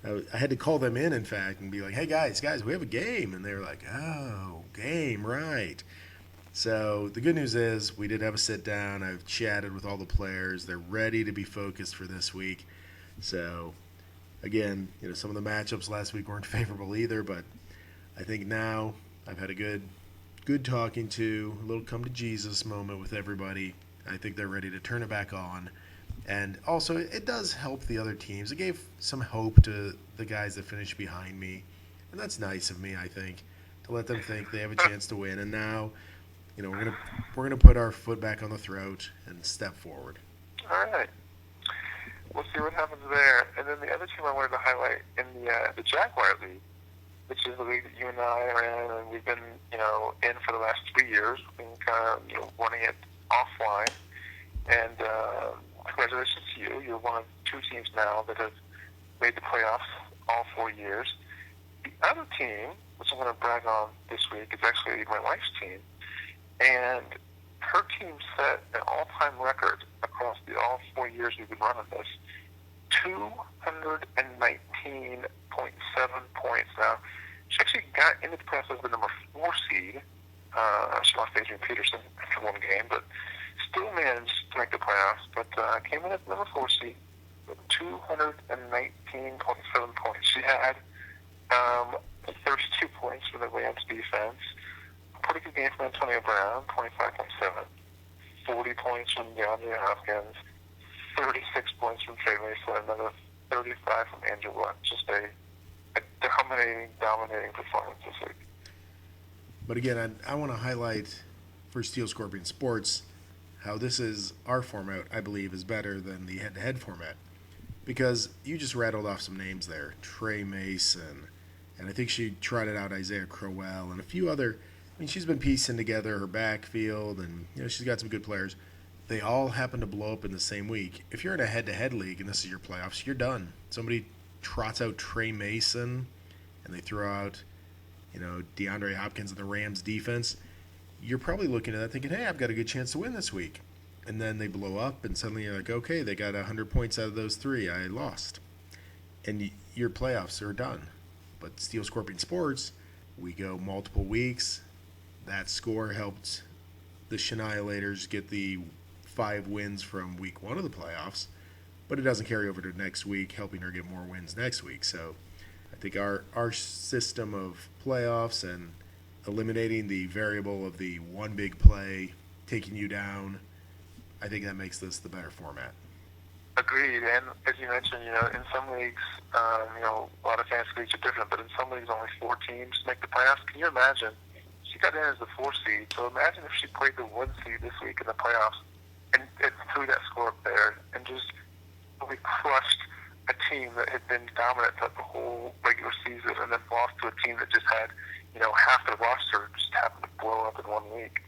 I had to call them in fact, and be like, hey, guys, we have a game. And they were like, oh, game, right. So the good news is we did have a sit down. I've chatted with all the players. They're ready to be focused for this week. So, again, some of the matchups last week weren't favorable either, but I think now I've had a good talking to, a little come to Jesus moment with everybody. I think they're ready to turn it back on. And also, it does help the other teams. It gave some hope to the guys that finished behind me. And that's nice of me, I think, to let them think they have a chance to win. And now, we're gonna put our foot back on the throat and step forward. All right. We'll see what happens there. And then the other team I wanted to highlight in the Jaguar League, which is the league that you and I are in, and we've been, in for the last 3 years. We've been kind of, running it offline. And congratulations to you. You're one of 2 teams now that have made the playoffs all 4 years. The other team, which I'm going to brag on this week, is actually my wife's team. And her team set an all-time record across all 4 years we've been running this, 219.7 points. Now, she actually got into the playoffs as the number 4 seed. She lost to Adrian Peterson after 1 game, but still managed to make the playoffs. But came in at the number 4 seed with 219.7 points. She had 32 points for the Rams defense. Pretty good game from Antonio Brown, 25.7. 40 points from DeAndre Hopkins. 36 points from Trey Mason. Another 35 from Andrew Luck. Just a dominating performance this week. But again, I want to highlight for Steel Scorpion Sports how this is our format, I believe, is better than the head-to-head format. Because you just rattled off some names there. Trey Mason, and I think she trotted out Isaiah Crowell and a few other. I mean, she's been piecing together her backfield, and she's got some good players. They all happen to blow up in the same week. If you're in a head-to-head league and this is your playoffs, you're done. Somebody trots out Trey Mason, and they throw out, DeAndre Hopkins and the Rams defense. You're probably looking at that thinking, hey, I've got a good chance to win this week. And then they blow up, and suddenly you're like, okay, they got 100 points out of those 3. I lost. And your playoffs are done. But Steel Scorpion Sports, we go multiple weeks. That score helped the Shanialators get the 5 wins from week 1 of the playoffs, but it doesn't carry over to next week, helping her get more wins next week. So I think our system of playoffs and eliminating the variable of the one big play taking you down, I think that makes this the better format. Agreed. And as you mentioned, in some leagues, a lot of fantasy leagues are different, but in some leagues only 4 teams make the playoffs. Can you imagine? She got in as the 4 seed, so imagine if she played the 1 seed this week in the playoffs. and threw that score up there and just really crushed a team that had been dominant throughout the whole regular season, and then lost to a team that just had, half their roster just happened to blow up in 1 week.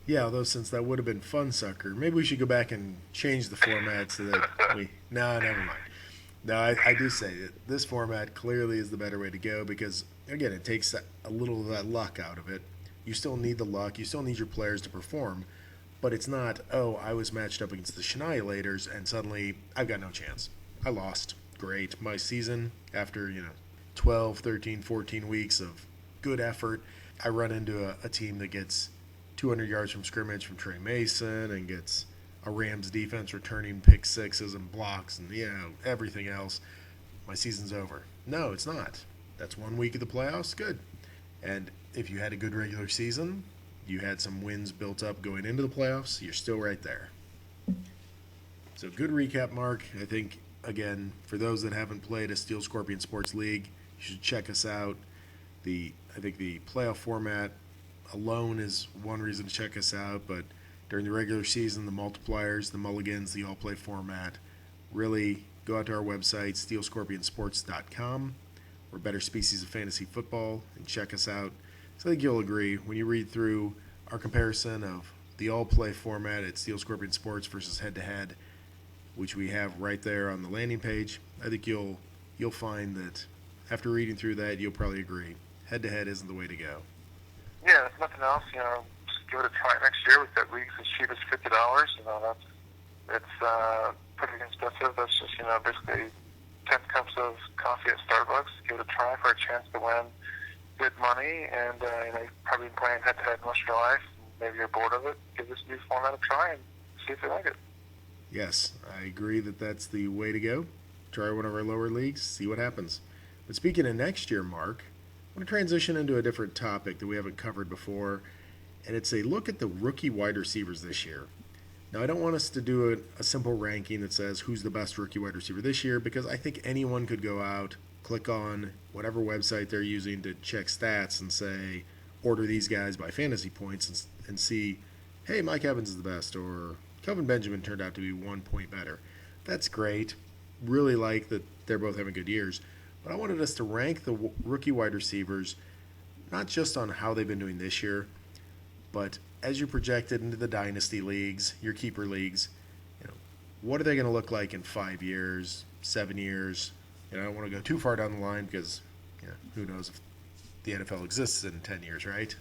Yeah, although since that would have been fun, sucker, maybe we should go back and change the format so that we. No, never mind. No, I do say that this format clearly is the better way to go because, again, it takes a little of that luck out of it. You still need the luck, you still need your players to perform, but it's not, oh, I was matched up against the Annihilators and suddenly I've got no chance. I lost. Great. My season, after, 12, 13, 14 weeks of good effort, I run into a team that gets 200 yards from scrimmage from Trey Mason and gets a Rams defense returning pick sixes and blocks and, everything else. My season's over. No, it's not. That's 1 week of the playoffs. Good. And if you had a good regular season, you had some wins built up going into the playoffs, you're still right there. So good recap, Mark. I think, again, for those that haven't played a Steel Scorpion Sports League, you should check us out. I think the playoff format alone is one reason to check us out, but during the regular season, the multipliers, the mulligans, the all-play format, really go out to our website, steelscorpionsports.com. We're a better species of fantasy football, and check us out. So I think you'll agree when you read through our comparison of the all-play format at Steel Scorpion Sports versus head-to-head, which we have right there on the landing page. I think you'll find that after reading through that, you'll probably agree. Head-to-head isn't the way to go. Yeah, if nothing else, just give it a try next year. We've got leagues as cheap as $50. It's pretty expensive. That's just, basically 10 cups of coffee at Starbucks. Give it a try for a chance to win good money, and you've probably been playing head-to-head most of your life. Maybe you're bored of it. Give this new format a try and see if you like it. Yes, I agree that that's the way to go. Try one of our lower leagues, see what happens. But speaking of next year, Mark, I want to transition into a different topic that we haven't covered before, and it's a look at the rookie wide receivers this year. Now, I don't want us to do a simple ranking that says who's the best rookie wide receiver this year, because I think anyone could go out, click on whatever website they're using to check stats and say, order these guys by fantasy points and see, hey, Mike Evans is the best, or Kelvin Benjamin turned out to be 1 point better. That's great. Really like that they're both having good years. But I wanted us to rank the rookie wide receivers, not just on how they've been doing this year, but as you projected into the dynasty leagues, your keeper leagues, what are they going to look like in 5 years, 7 years? I don't want to go too far down the line because who knows if the NFL exists in 10 years, right?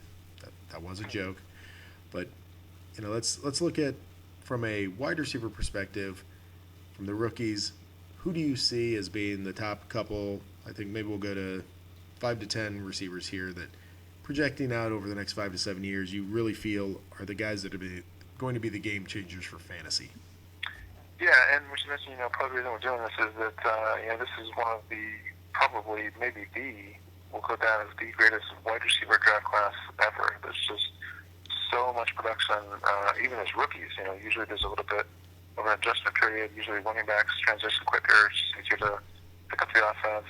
That was a joke. But let's look at, from a wide receiver perspective, from the rookies, who do you see as being the top couple? I think maybe we'll go to 5 to 10 receivers here that, projecting out over the next 5 to 7 years, you really feel are the guys that are going to be the game changers for fantasy. Yeah, and we should mention, part of the reason we're doing this is that, this is one of the, probably, maybe will go down as the greatest wide receiver draft class ever. There's just so much production, even as rookies. Usually there's a little bit of an adjustment period. Usually running backs transition quicker, it's easier to pick up the offense.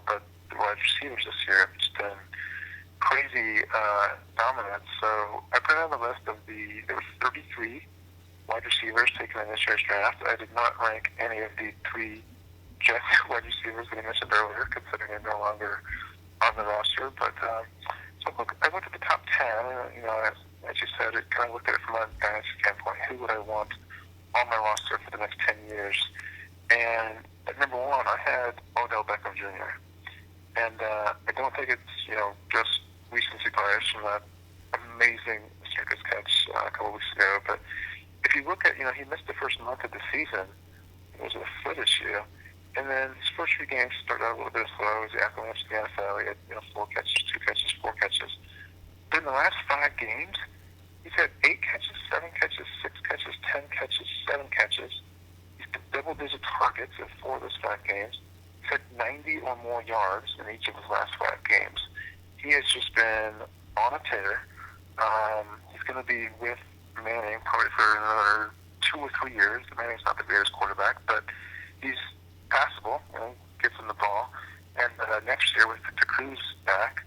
But the wide receivers this year have just been crazy dominant. So I put on the list of there were 33 wide receivers taken in this year's draft. I did not rank any of the 3 Jets wide receivers that I mentioned earlier, considering they're no longer on the roster. But so look, I looked at the top 10. As you said, it kind of looked at it from a dynasty standpoint. Who would I want on my roster for the next 10 years? And at number 1, I had Odell Beckham Jr. And I don't think it's just recency bias from that amazing circus catch a couple weeks ago, but if you look at, he missed the first month of the season. It was a foot issue. And then his first 3 games started out a little bit slow as he acclimated to the NFL. He had, 4 catches, 2 catches, 4 catches. But in the last 5 games, he's had 8 catches, 7 catches, 6 catches, 10 catches, 7 catches. He's got double-digit targets in 4 of those 5 games. He's had 90 or more yards in each of his last 5 games. He has just been on a tear. He's going to be with Manning probably for another 2 or 3 years. Manning's not the greatest quarterback, but he's passable, gets him the ball. And next year with Victor Cruz back,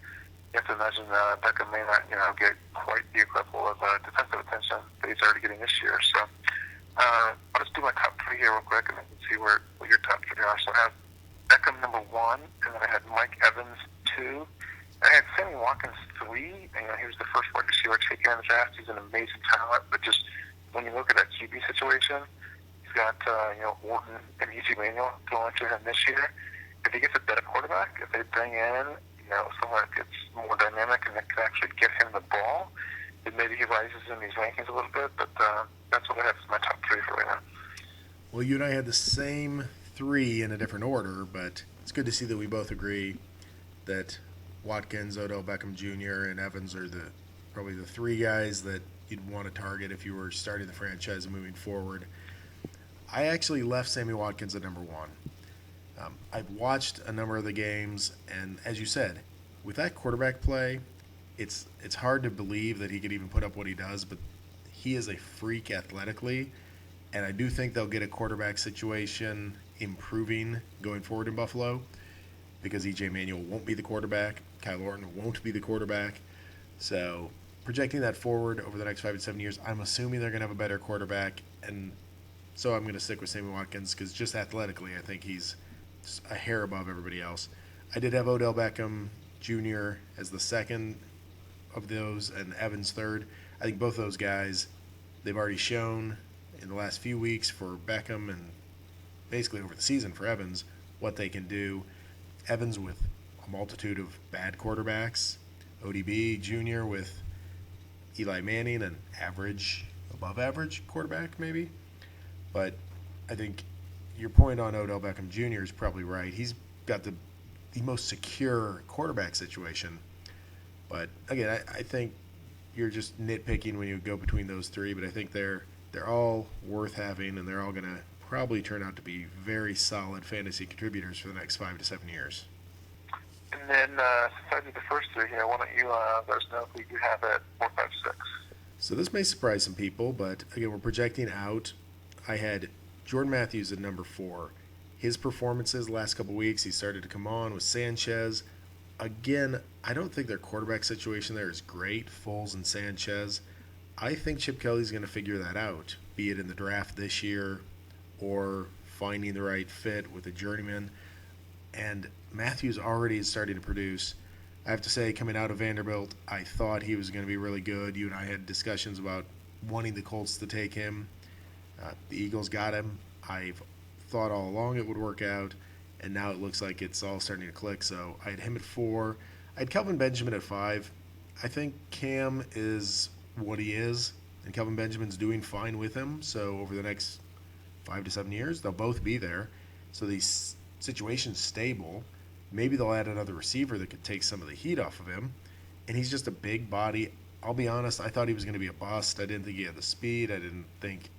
you have to imagine Beckham may not, get quite the level of defensive attention that he's already getting this year. So I'll just do my top three here real quick, and then see what your top three are. So I have Beckham number one, and then I had Mike Evans two. I had Sammy Watkins three, and he was the first wide receiver taken in the draft. He's an amazing talent, but just when you look at that QB situation, he's got Orton and E.J. Manuel going to him this year. If he gets a better quarterback, if they bring in someone that gets more dynamic and that can actually get him the ball, then maybe he rises in these rankings a little bit. But that's what I have as my top three for right now. Well, you and I had the same three in a different order, but it's good to see that we both agree that Watkins, Odell Beckham Jr., and Evans are probably the three guys that you'd want to target if you were starting the franchise and moving forward. I actually left Sammy Watkins at number one. I've watched a number of the games, and as you said, with that quarterback play, it's hard to believe that he could even put up what he does, but he is a freak athletically, and I do think they'll get a quarterback situation improving going forward in Buffalo because E.J. Manuel won't be the quarterback, Kyle Orton won't be the quarterback, so projecting that forward over the next 5 to 7 years, I'm assuming they're going to have a better quarterback, and so I'm going to stick with Sammy Watkins because just athletically, I think he's just a hair above everybody else. I did have Odell Beckham Jr. as the second of those and Evans third. I think both those guys, they've already shown in the last few weeks for Beckham and basically over the season for Evans what they can do. Evans with a multitude of bad quarterbacks. ODB Jr. with Eli Manning, an average, above average quarterback maybe. But I think your point on Odell Beckham Jr. is probably right. He's got the most secure quarterback situation. But again, I think you're just nitpicking when you go between those three. But I think they're all worth having, and they're all going to probably turn out to be very solid fantasy contributors for the next 5 to 7 years. And then since I did the first three here, why don't you let us know who you have at 4, 5, 6? So this may surprise some people, but again, we're projecting out. I had Jordan Matthews at number 4. His performances the last couple weeks, he started to come on with Sanchez. Again, I don't think their quarterback situation there is great, Foles and Sanchez. I think Chip Kelly's going to figure that out, be it in the draft this year or finding the right fit with a journeyman. And Matthews already is starting to produce. I have to say, coming out of Vanderbilt, I thought he was going to be really good. You and I had discussions about wanting the Colts to take him. The Eagles got him. I've thought all along it would work out, and now it looks like it's all starting to click. So I had him at 4. I had Kelvin Benjamin at 5. I think Cam is what he is, and Kelvin Benjamin's doing fine with him. So over the next 5 to 7 years, they'll both be there. So the situation's stable. Maybe they'll add another receiver that could take some of the heat off of him. And he's just a big body. I'll be honest, I thought he was going to be a bust. I didn't think he had the speed. I didn't think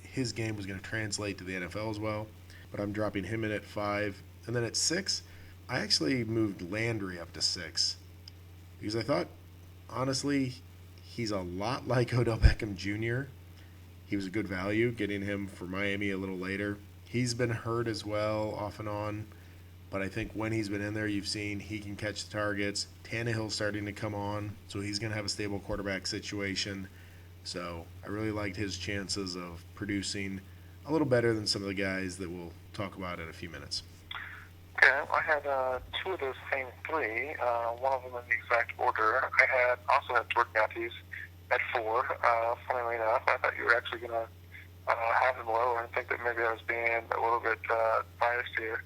his game was going to translate to the NFL as well. But I'm dropping him in at 5. And then at 6, I actually moved Landry up to 6. Because I thought, honestly, he's a lot like Odell Beckham Jr. He was a good value, getting him for Miami a little later. He's been hurt as well, off and on. But I think when he's been in there, you've seen he can catch the targets. Tannehill's starting to come on, so he's going to have a stable quarterback situation. So I really liked his chances of producing a little better than some of the guys that we'll talk about in a few minutes. Okay, I had 2 of those same 3, one of them in the exact order. I also had Jordan Matthews at 4. Funnily enough, I thought you were actually going to have him lower and think that maybe I was being a little bit biased here,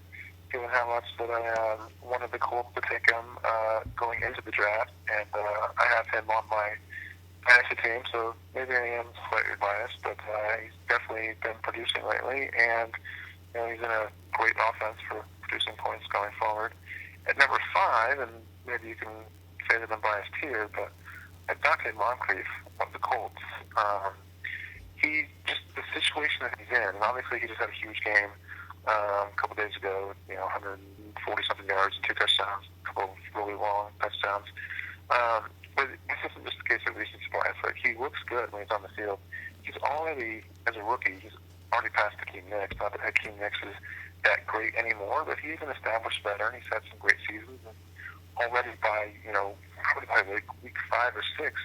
given how much that I wanted the Colts to take him going into the draft, and I have him on my fantasy team, so maybe I am slightly biased, but he's definitely been producing lately, and he's in a great offense for producing points going forward. At number 5, and maybe you can say that I'm biased here, but at Dante Moncrief of the Colts, he just the situation that he's in, and obviously he just had a huge game a couple days ago, 140-something yards and 2 touchdowns, a couple of really long touchdowns. But this isn't just the case of recent surprise. Like, he looks good when he's on the field. He's already, as a rookie, he's already passed Hakeem Nicks. Not that Hakeem Nicks is that great anymore, but he's an established veteran. He's had some great seasons. And already by, probably by like week 5 or 6,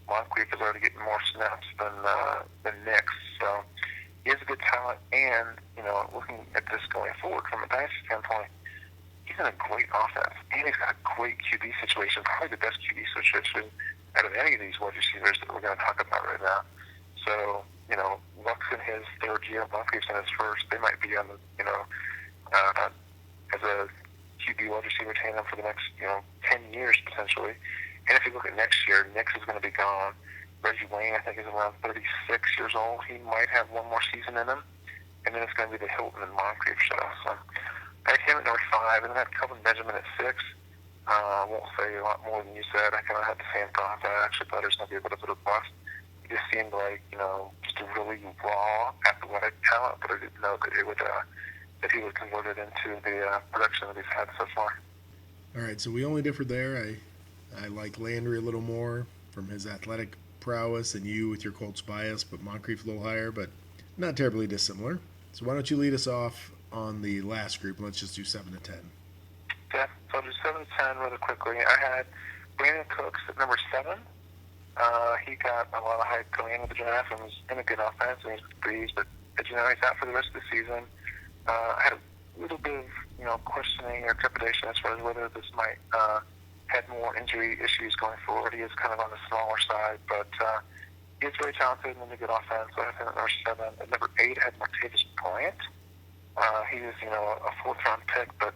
Moncrief is already getting more snaps than Nix. So he has a good talent, and, looking at this going forward from a dynasty standpoint, he's in a great offense, and he's got a great QB situation, probably the best QB situation out of any of these wide receivers that we're going to talk about right now. So, Luck's in his third year, Moncrief's in his first. They might be on the, as a QB wide receiver tandem for the next, 10 years potentially. And if you look at next year, Nix is going to be gone. Reggie Wayne, I think, is around 36 years old. He might have one more season in him. And then it's going to be the Hilton and Moncrief show. So I had him at number 5, and then I had Kelvin Benjamin at 6. I won't say a lot more than you said. I kind of had the same thoughts. I actually thought he was going to be a little bit of a bust. He just seemed like, just a really raw athletic talent, but I didn't know that it would that he would convert it into the production that he's had so far. All right, so we only differed there. I like Landry a little more from his athletic prowess, and you with your Colts bias, but Moncrief a little higher, but not terribly dissimilar. So why don't you lead us off on the last group? Let's just do 7 to 10. Yeah, so I'll do 7 to 10 really quickly. I had Brandon Cooks at number 7. He got a lot of hype going into the draft and was in a good offense, and he's with the Breeze, but he's out for the rest of the season. I had a little bit of, questioning or trepidation as far as whether this might have more injury issues going forward. He is kind of on the smaller side, but he is very talented and in a good offense. So I have him at number 7. At number 8, I had Martavis Bryant. He is, a 4th-round pick, but,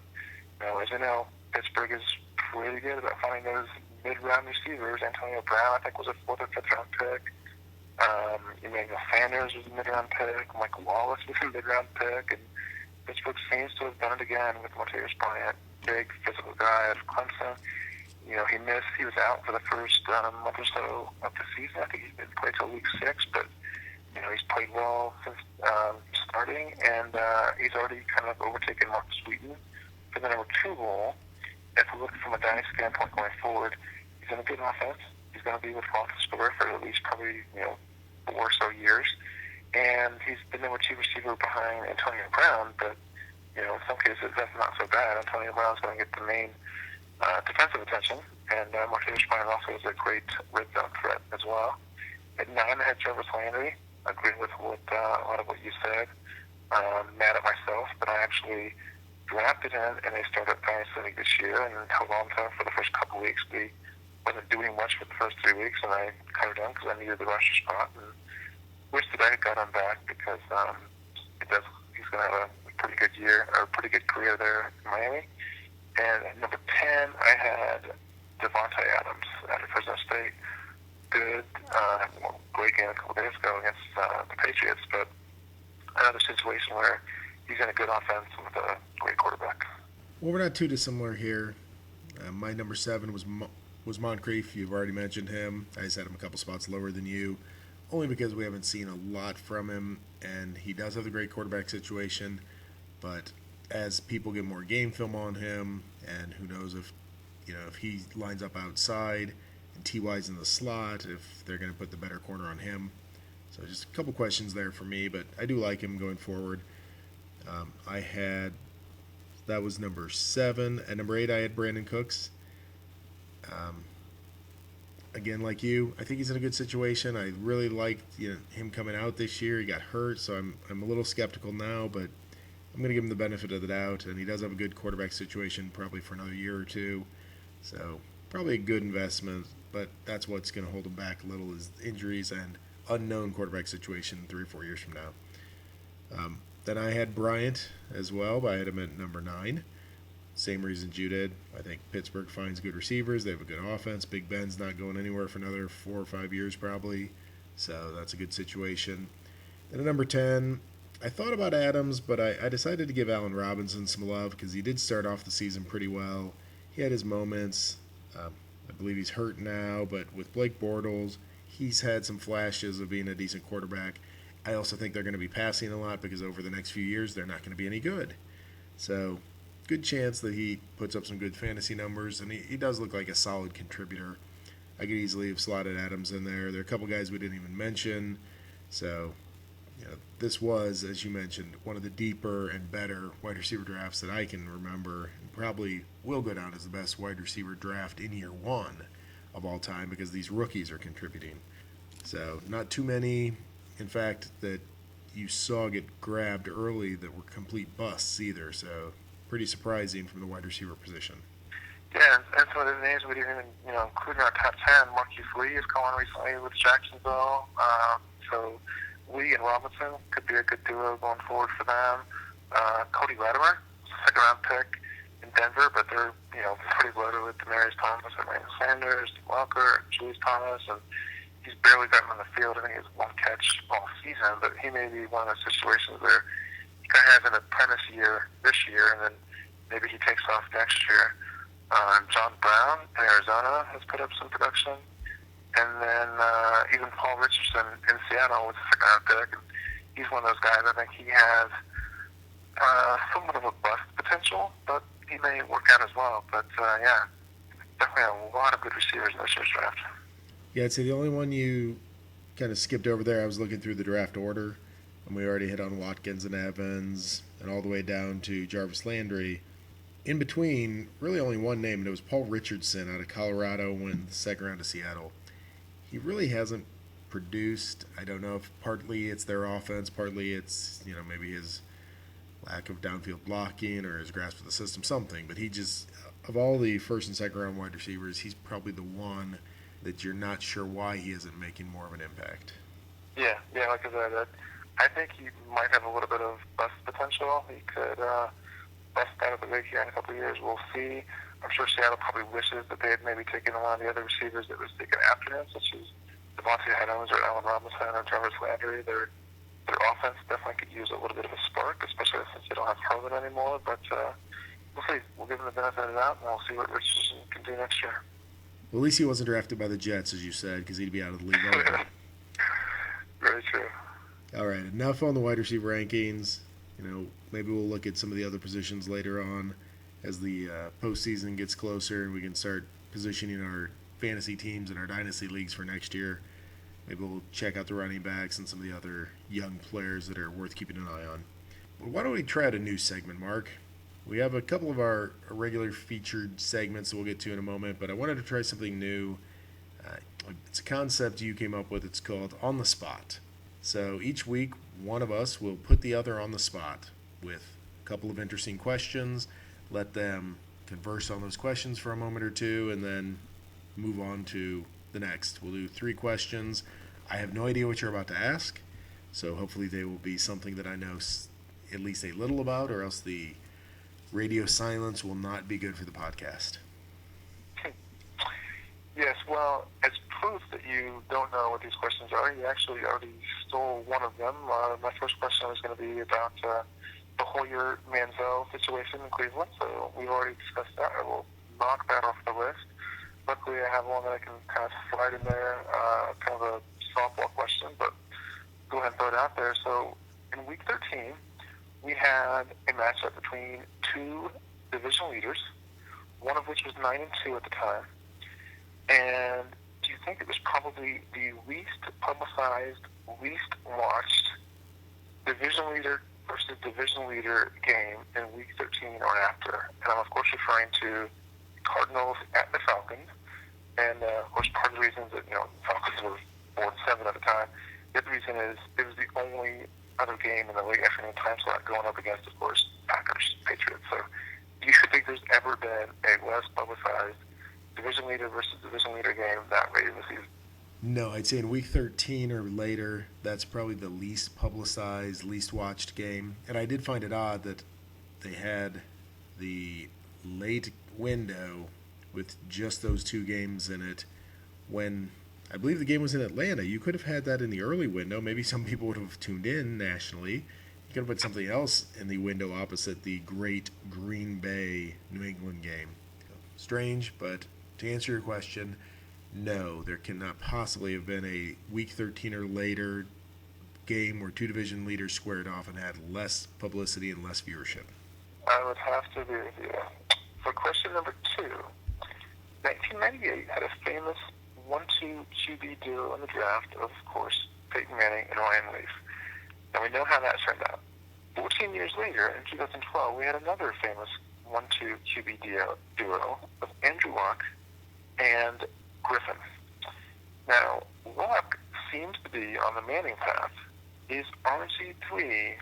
as you know, Pittsburgh is pretty good about finding those mid-round receivers. Antonio Brown, I think, was a 4th or 5th-round pick. Emmanuel Sanders was a mid-round pick. Michael Wallace was a mid-round pick. And Pittsburgh seems to have done it again with Martavis Bryant, big physical guy out of Clemson. He was out for the first month or so of the season. I think he didn't play till week 6, but, he's played well since starting, and he's already kind of overtaken Marcus Wheaton for the number 2 role. If we're looking from a dynasty standpoint going forward, he's in a good offense. He's going to be with Roethlisberger for at least probably, 4 or so years. And he's the number 2 receiver behind Antonio Brown, but, in some cases that's not so bad. Antonio Brown's going to get the main defensive attention, and Martavis Bryant also is a great red zone threat as well. At 9, I had Jarvis Landry. I agree with a lot of what you said. Mad at myself, but I actually drafted him in a startup dynasty league this year and held on to him for the first couple of weeks. We wasn't doing much for the first 3 weeks, and I cut it down because I needed the roster spot. And wish that I had got him back because he's going to have a pretty good year, or a pretty good career there in Miami. And at number 10, I had Devontae Adams out of Fresno State. Good, great game a couple days ago against the Patriots, but another situation where he's in a good offense with a great quarterback. Well, we're not too dissimilar here. My number 7 was Moncrief. You've already mentioned him. I just had him a couple spots lower than you, only because we haven't seen a lot from him, and he does have a great quarterback situation, but as people get more game film on him, and who knows if he lines up outside and T.Y.'s in the slot, if they're going to put the better corner on him. So just a couple questions there for me, but I do like him going forward. That was number 7. At number 8, I had Brandon Cooks. Again, like you, I think he's in a good situation. I really liked him coming out this year. He got hurt, so I'm a little skeptical now, but I'm going to give him the benefit of the doubt, and he does have a good quarterback situation probably for another year or two. So probably a good investment, but that's what's going to hold him back a little is injuries and unknown quarterback situation 3 or 4 years from now. Then I had Bryant as well, but I had him at number 9. Same reasons you did. I think Pittsburgh finds good receivers. They have a good offense. Big Ben's not going anywhere for another 4 or 5 years probably, so that's a good situation. And at number 10, I thought about Adams, but I decided to give Allen Robinson some love because he did start off the season pretty well. He had his moments. I believe he's hurt now, but with Blake Bortles, he's had some flashes of being a decent quarterback. I also think they're going to be passing a lot because over the next few years, they're not going to be any good. So, good chance that he puts up some good fantasy numbers, and he does look like a solid contributor. I could easily have slotted Adams in there. There are a couple guys we didn't even mention. So, this was, as you mentioned, one of the deeper and better wide receiver drafts that I can remember, and probably will go down as the best wide receiver draft in year one of all time because these rookies are contributing. So not too many, in fact, that you saw get grabbed early that were complete busts either. So pretty surprising from the wide receiver position. Yeah, and some of the names we didn't even, include in our top 10. Marquise Lee is calling recently with Jacksonville. So Lee and Robinson could be a good duo going forward for them. Cody Latimer, second-round pick in Denver, but they're, pretty loaded with Demaryius Thomas and Emmanuel Sanders, Walker, Julius Thomas, and he's barely gotten on the field. I think he has one catch all season, but he may be one of those situations where he kind of has an apprentice year this year, and then maybe he takes off next year. John Brown in Arizona has put up some production. And then even Paul Richardson in Seattle was a second-round pick. And he's one of those guys, I think he has somewhat of a bust potential, but he may work out as well. But, yeah, definitely a lot of good receivers in this year's draft. Yeah, I'd say the only one you kind of skipped over there, I was looking through the draft order, and we already hit on Watkins and Evans and all the way down to Jarvis Landry. In between, really only one name, and it was Paul Richardson out of Colorado, went in the second round to Seattle. He really hasn't produced. I don't know if partly it's their offense, partly it's, maybe his lack of downfield blocking or his grasp of the system, something. But he just, of all the first and second round wide receivers, he's probably the one that you're not sure why he isn't making more of an impact. Yeah, like I said, I think he might have a little bit of bust potential. He could bust out of the league here in a couple of years. We'll see. I'm sure Seattle probably wishes that they had maybe taken a lot of the other receivers that was taken after him, such as Devontae Adams or Allen Robinson or Jarvis Landry. Their offense definitely could use a little bit of a spark, especially since they don't have Harvin anymore. But we'll see. We'll give them the benefit of the doubt, and we'll see what Richardson can do next year. Well, at least he wasn't drafted by the Jets, as you said, because he'd be out of the league already. Very true. All right, enough on the wide receiver rankings. Maybe we'll look at some of the other positions later on as the postseason gets closer and we can start positioning our fantasy teams and our dynasty leagues for next year. Maybe we'll check out the running backs and some of the other young players that are worth keeping an eye on. But why don't we try out a new segment, Mark? We have a couple of our regular featured segments that we'll get to in a moment, but I wanted to try something new. It's a concept you came up with. It's called On the Spot. So each week, one of us will put the other on the spot with a couple of interesting questions, let them converse on those questions for a moment or two, and then move on to the next. We'll do 3 questions. I have no idea what you're about to ask, so hopefully they will be something that I know at least a little about, or else the radio silence will not be good for the podcast. Yes, well, as proof that you don't know what these questions are, you actually already stole one of them. My first question was going to be about the Hoyer-Manziel situation in Cleveland, so we've already discussed that. I will knock that off the list. Luckily, I have one that I can kind of slide in there, kind of a softball question, but go ahead and throw it out there. So in Week 13, we had a matchup between 2 division leaders, one of which was 9-2 at the time. And do you think it was probably the least publicized, least watched division leader versus division leader game in Week 13 or after? And I'm, of course, referring to Cardinals at the Falcons. And, of course, part of the reason is that, Falcons were 4-7 at the time. The other reason is it was the only other game in the late afternoon time slot going up against, of course, Packers, Patriots. So do you think there's ever been a less publicized division leader versus division leader game that late in the season? No, I'd say in Week 13 or later, that's probably the least publicized, least watched game. And I did find it odd that they had the late window with just those 2 games in it when I believe the game was in Atlanta. You could have had that in the early window. Maybe some people would have tuned in nationally. You could have put something else in the window opposite the great Green Bay New England game. Strange, but to answer your question, no, there cannot possibly have been a Week 13 or later game where 2 division leaders squared off and had less publicity and less viewership. I would have to agree with you. For question number 2, 1998 had a famous 1-2 QB duo in the draft of course, Peyton Manning and Ryan Leaf. And we know how that turned out. 14 years later, in 2012, we had another famous 1-2 QB duo of Andrew Luck and Griffin. Now, Luck seems to be on the Manning path. Is RG3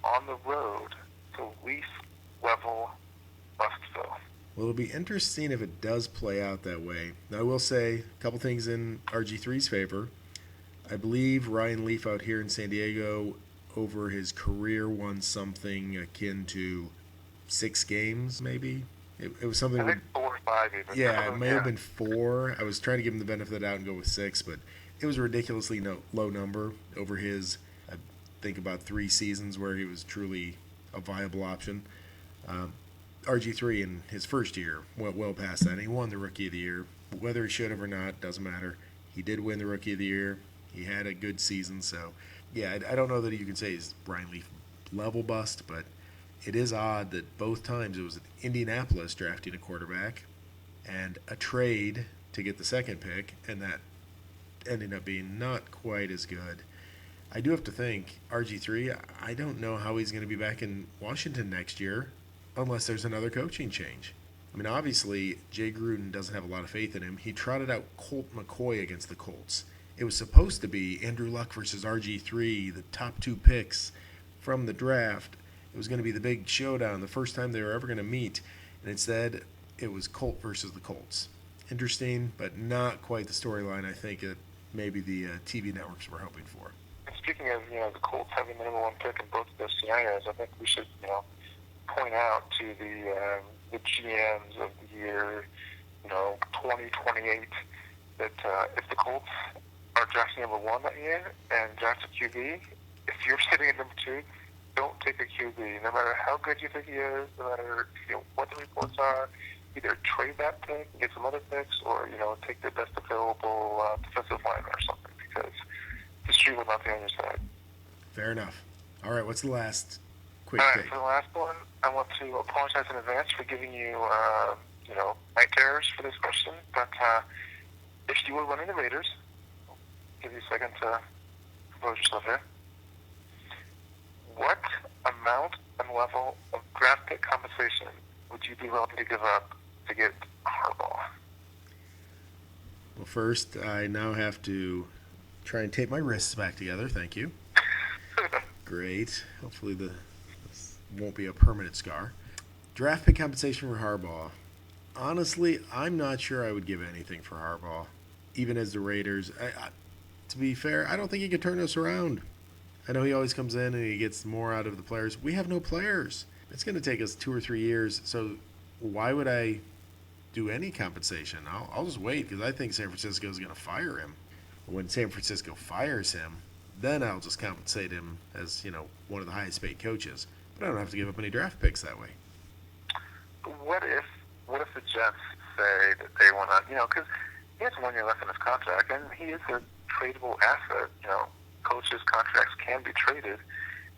on the road to Leaf level Bustville? Well, it'll be interesting if it does play out that way. Now, I will say a couple things in RG3's favor. I believe Ryan Leaf out here in San Diego over his career won something akin to 6 games, maybe. It was something. I think 4 or 5 even. Yeah, it may have been 4. I was trying to give him the benefit of the doubt and go with 6, but it was a ridiculously low number over his, I think, about 3 seasons where he was truly a viable option. RG3 in his first year went well past that. He won the Rookie of the Year. Whether he should have or not, doesn't matter. He did win the Rookie of the Year. He had a good season. So, yeah, I don't know that you can say he's Ryan Leaf level bust, but it is odd that both times it was Indianapolis drafting a quarterback and a trade to get the second pick, and that ending up being not quite as good. I do have to think, RG3, I don't know how he's going to be back in Washington next year unless there's another coaching change. I mean, obviously, Jay Gruden doesn't have a lot of faith in him. He trotted out Colt McCoy against the Colts. It was supposed to be Andrew Luck versus RG3, the top 2 picks from the draft. It was going to be the big showdown, the first time they were ever going to meet. And instead, it was Colt versus the Colts. Interesting, but not quite the storyline I think that maybe the TV networks were hoping for. Speaking of, the Colts having the number 1 pick in both of those scenarios, I think we should, point out to the GMs of the year, 2028, that if the Colts are drafting number 1 that year and draft a QB, if you're sitting at number 2, don't take a QB. No matter how good you think he is, no matter what the reports are, either trade that pick, get some other picks, or take the best available defensive lineman or something, because history will not be on your side. Fair enough. All right, what's the last quick All right, take? for the last one, I want to apologize in advance for giving you, night terrors for this question. But if you were running the Raiders, I'll give you a second to compose yourself here. What amount and level of draft pick compensation would you be willing to give up to get Harbaugh? Well, first, I now have to try and tape my wrists back together. Thank you. Great. Hopefully this won't be a permanent scar. Draft pick compensation for Harbaugh. Honestly, I'm not sure I would give anything for Harbaugh, even as the Raiders. To be fair, I don't think he could turn us around. I know he always comes in and he gets more out of the players. We have no players. It's going to take us 2 or 3 years, so why would I do any compensation? I'll just wait because I think San Francisco is going to fire him. When San Francisco fires him, then I'll just compensate him as, one of the highest paid coaches. But I don't have to give up any draft picks that way. What if the Jets say that they want to, because he has 1 year left in his contract, and he is a tradable asset. Coaches' contracts can be traded,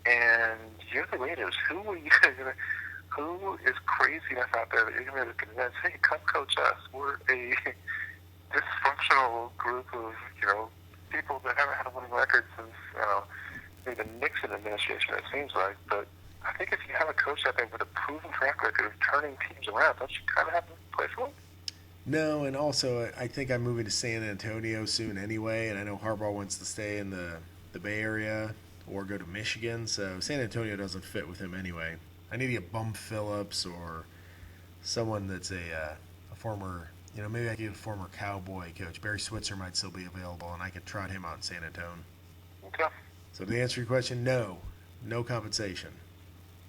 and you're the Raiders. Who is crazy enough out there that you're going to convince, hey, come coach us? We're a dysfunctional group of, people that haven't had a winning record since, maybe the Nixon administration, it seems like. But I think if you have a coach out there with a proven track record of turning teams around, don't you kind of have to play for him? No, and also I think I'm moving to San Antonio soon anyway, and I know Harbaugh wants to stay in the Bay Area or go to Michigan, so San Antonio doesn't fit with him anyway. I need to get Bum Phillips or someone that's a former, maybe I could get a former Cowboy coach. Barry Switzer might still be available, and I could trot him out in San Antonio. Okay. So to answer your question, no compensation.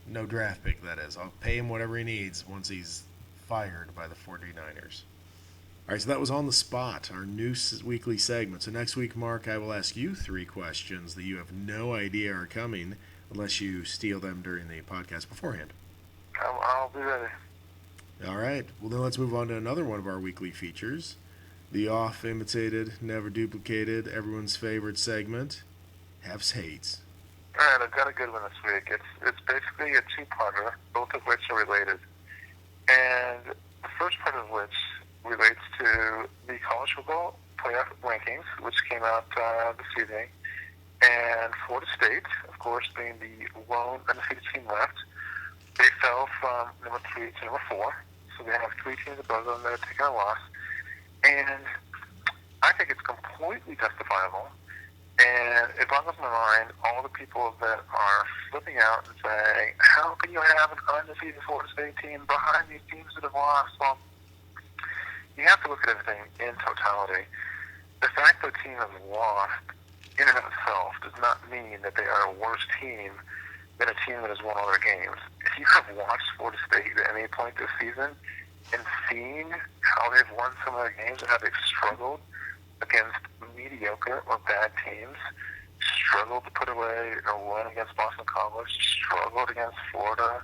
No draft pick, that is. I'll pay him whatever he needs once he's fired by the 49ers. All right, so that was On the Spot, our new weekly segment. So next week, Mark, I will ask you 3 questions that you have no idea are coming unless you steal them during the podcast beforehand. I'll be ready. All right. Well, then let's move on to another one of our weekly features, the oft-imitated, never duplicated, everyone's favorite segment, Haves Hates. All right, I've got a good one this week. It's basically a 2-parter, both of which are related. And the first part of which relates to the college football playoff rankings, which came out this evening. And Florida State, of course, being the lone undefeated team left, They fell from number 3 to number 4, so they have 3 teams above them that are taking a loss. And I think it's completely justifiable. And it boggles my mind, all the people that are flipping out and saying, how can you have an undefeated Florida State team behind these teams that have lost? Well, you have to look at everything in totality. The fact that a team has lost in and of itself does not mean that they are a worse team than a team that has won all their games. If you have watched Florida State at any point this season and seen how they've won some of their games and how they've struggled against mediocre or bad teams, struggled to put away or win against Boston College, struggled against Florida,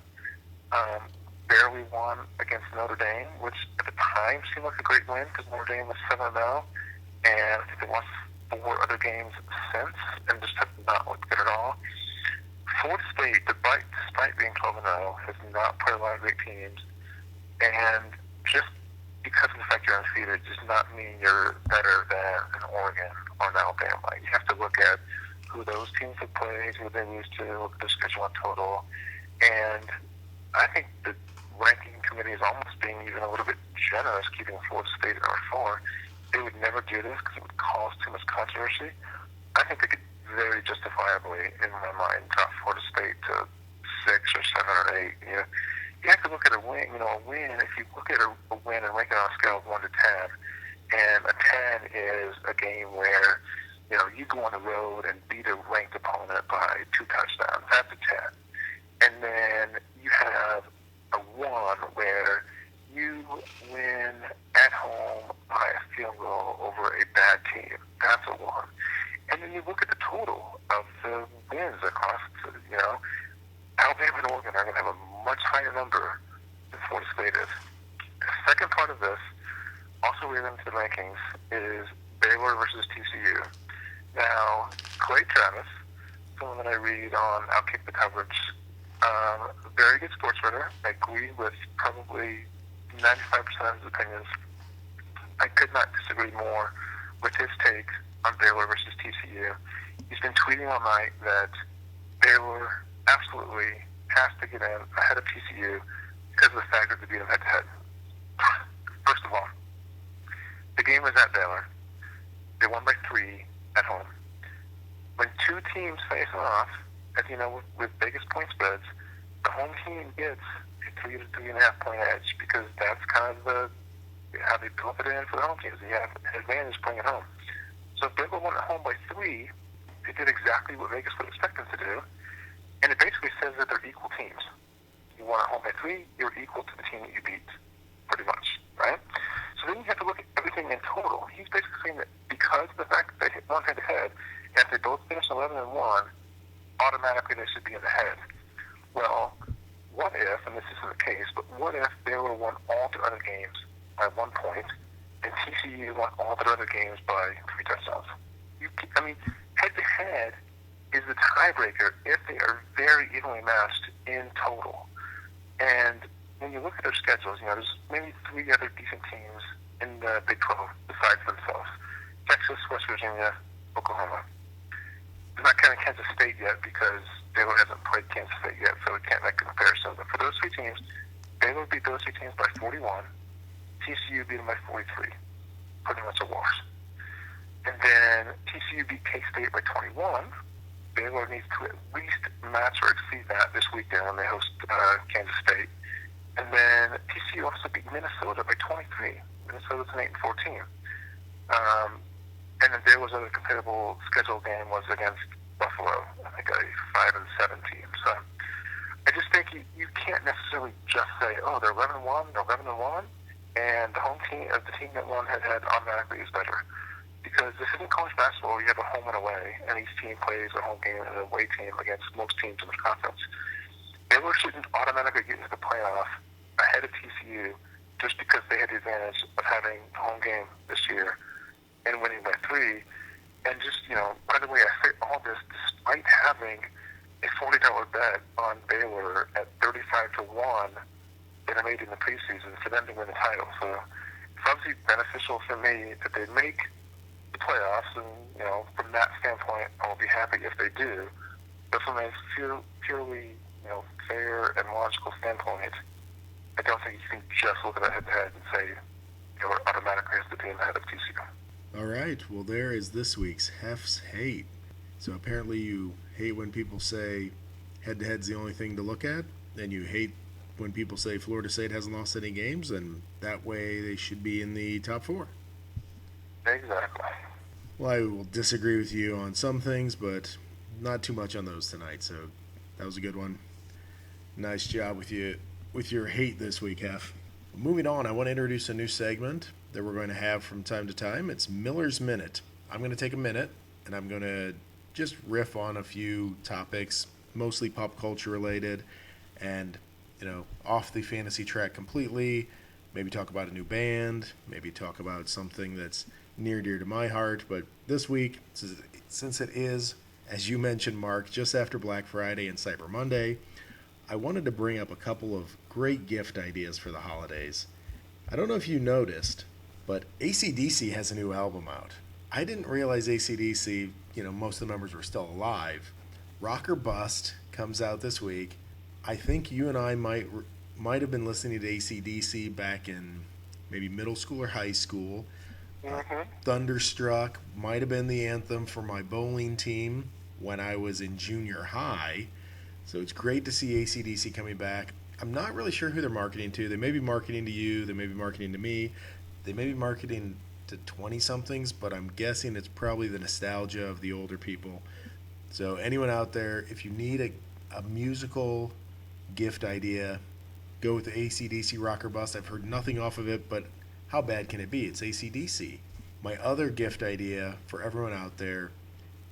barely won against Notre Dame, which at the time seemed like a great win because Notre Dame was 7-0, and I think they lost 4 other games since and just have not looked good at all. Florida State, despite being 12-0, has not played a lot of great teams, and just because of the fact you're undefeated does not mean you're better than an Oregon or an Alabama. You have to look at who those teams have played, who they lose to, look at their schedule in total. And I think the ranking committee is almost being even a little bit generous, keeping Florida State at number 4. They would never do this because it would cause too much controversy. I think they could very justifiably, in my mind, drop Florida State to 6 or 7 or 8. You have to look at a win. A win, if you look at a win and rank it on a scale of 1 to 10, and a 10 is a game where, you go on the road and beat a ranked opponent by 2 touchdowns. That's a 10. And then you have a 1 where you win at home by a field goal over a bad team. That's a 1. And then you look at the total of the wins across, Alabama and Oregon are going to have a much higher number than Florida State is. The second part of this, also related to the rankings, is Baylor versus TCU. Now, Clay Travis, someone that I read on Outkick the Coverage, very good sports writer. I agree with probably 95% of his opinions. I could not disagree more with his take on Baylor versus TCU. He's been tweeting all night that Baylor absolutely has to get in ahead of TCU because of the fact that they beat them head-to-head. First of all, the game was at Baylor. They won by 3 at home. When 2 teams face off, as you know, with biggest point spreads, the home team gets a 3 to 3.5 point edge because that's kind of how they built it in for the home teams. You have an advantage playing at home. So if Baylor won at home by 3, they did exactly what Vegas would expect them to do. And it basically says that they're equal teams. You won at home by 3, you're equal to the team that you beat, pretty much, right? So then you have to look at everything in total. He's basically saying that because of the fact that they won head-to-head, and if they both finish 11-1, automatically they should be in the head. Well, what if, and this isn't the case, but what if Baylor won all their other games by 1 point, and TCU won all their other games by 3 touchdowns? Head-to-head is the tiebreaker if they are very evenly matched in total. And when you look at their schedules, there's maybe 3 other decent teams in the Big 12 besides themselves. Texas, West Virginia, Oklahoma. I'm not counting Kansas State yet because Baylor hasn't played Kansas State yet, so we can't make a comparison. But for those 3 teams, Baylor beat those 3 teams by 41. TCU beat them by 43. Pretty much a wash. And then TCU beat K-State by 21. Baylor needs to at least match or exceed that this weekend when they host Kansas State. And then TCU also beat Minnesota by 23. Minnesota's an 8-14. And then Baylor's other comparable schedule game was against Buffalo, I think a 5-7 team. So I just think you can't necessarily just say, oh, they're 11-1, they're 11-1, and the home team of the team that won head-to-head automatically is better. Because this isn't college basketball where you have a home and away, and each team plays a home game and an away team against most teams in the conference. Baylor shouldn't automatically get into the playoff ahead of TCU just because they had the advantage of having a home game this year and winning by 3. And just, by the way, I say all this despite having a $40 bet on Baylor at 35-1 that I made in the preseason for them to win the title. So it's obviously beneficial for me that they make the playoffs, and from that standpoint, I will be happy if they do. But from a purely fair and logical standpoint, I don't think you can just look at that head-to-head and say it automatically has to be in the head of TCU. All right, well, there is this week's Hef's Hate. So apparently you hate when people say head-to-head's the only thing to look at, and you hate when people say Florida State hasn't lost any games, and that way they should be in the top 4. Exactly. Well, I will disagree with you on some things, but not too much on those tonight, so that was a good one. Nice job with your hate this week, Hef. Moving on, I want to introduce a new segment that we're going to have from time to time. It's Miller's Minute. I'm going to take a minute, and I'm going to just riff on a few topics, mostly pop culture related, and off the fantasy track completely. Maybe talk about a new band, maybe talk about something that's near dear to my heart. But this week, since it is, as you mentioned, Mark, just after Black Friday and Cyber Monday, I wanted to bring up a couple of great gift ideas for the holidays. I don't know if you noticed, but AC/DC has a new album out. I didn't realize AC/DC, most of the members were still alive. Rock or Bust comes out this week. I think you and I might have been listening to AC/DC back in maybe middle school or high school. Thunderstruck might have been the anthem for my bowling team when I was in junior high. So it's great to see AC/DC coming back. I'm not really sure who they're marketing to. They may be marketing to you. They may be marketing to me. They may be marketing to 20-somethings, but I'm guessing it's probably the nostalgia of the older people. So anyone out there, if you need a musical gift idea, go with the AC/DC Rock or Bust. I've heard nothing off of it, but how bad can it be? It's AC/DC. My other gift idea for everyone out there,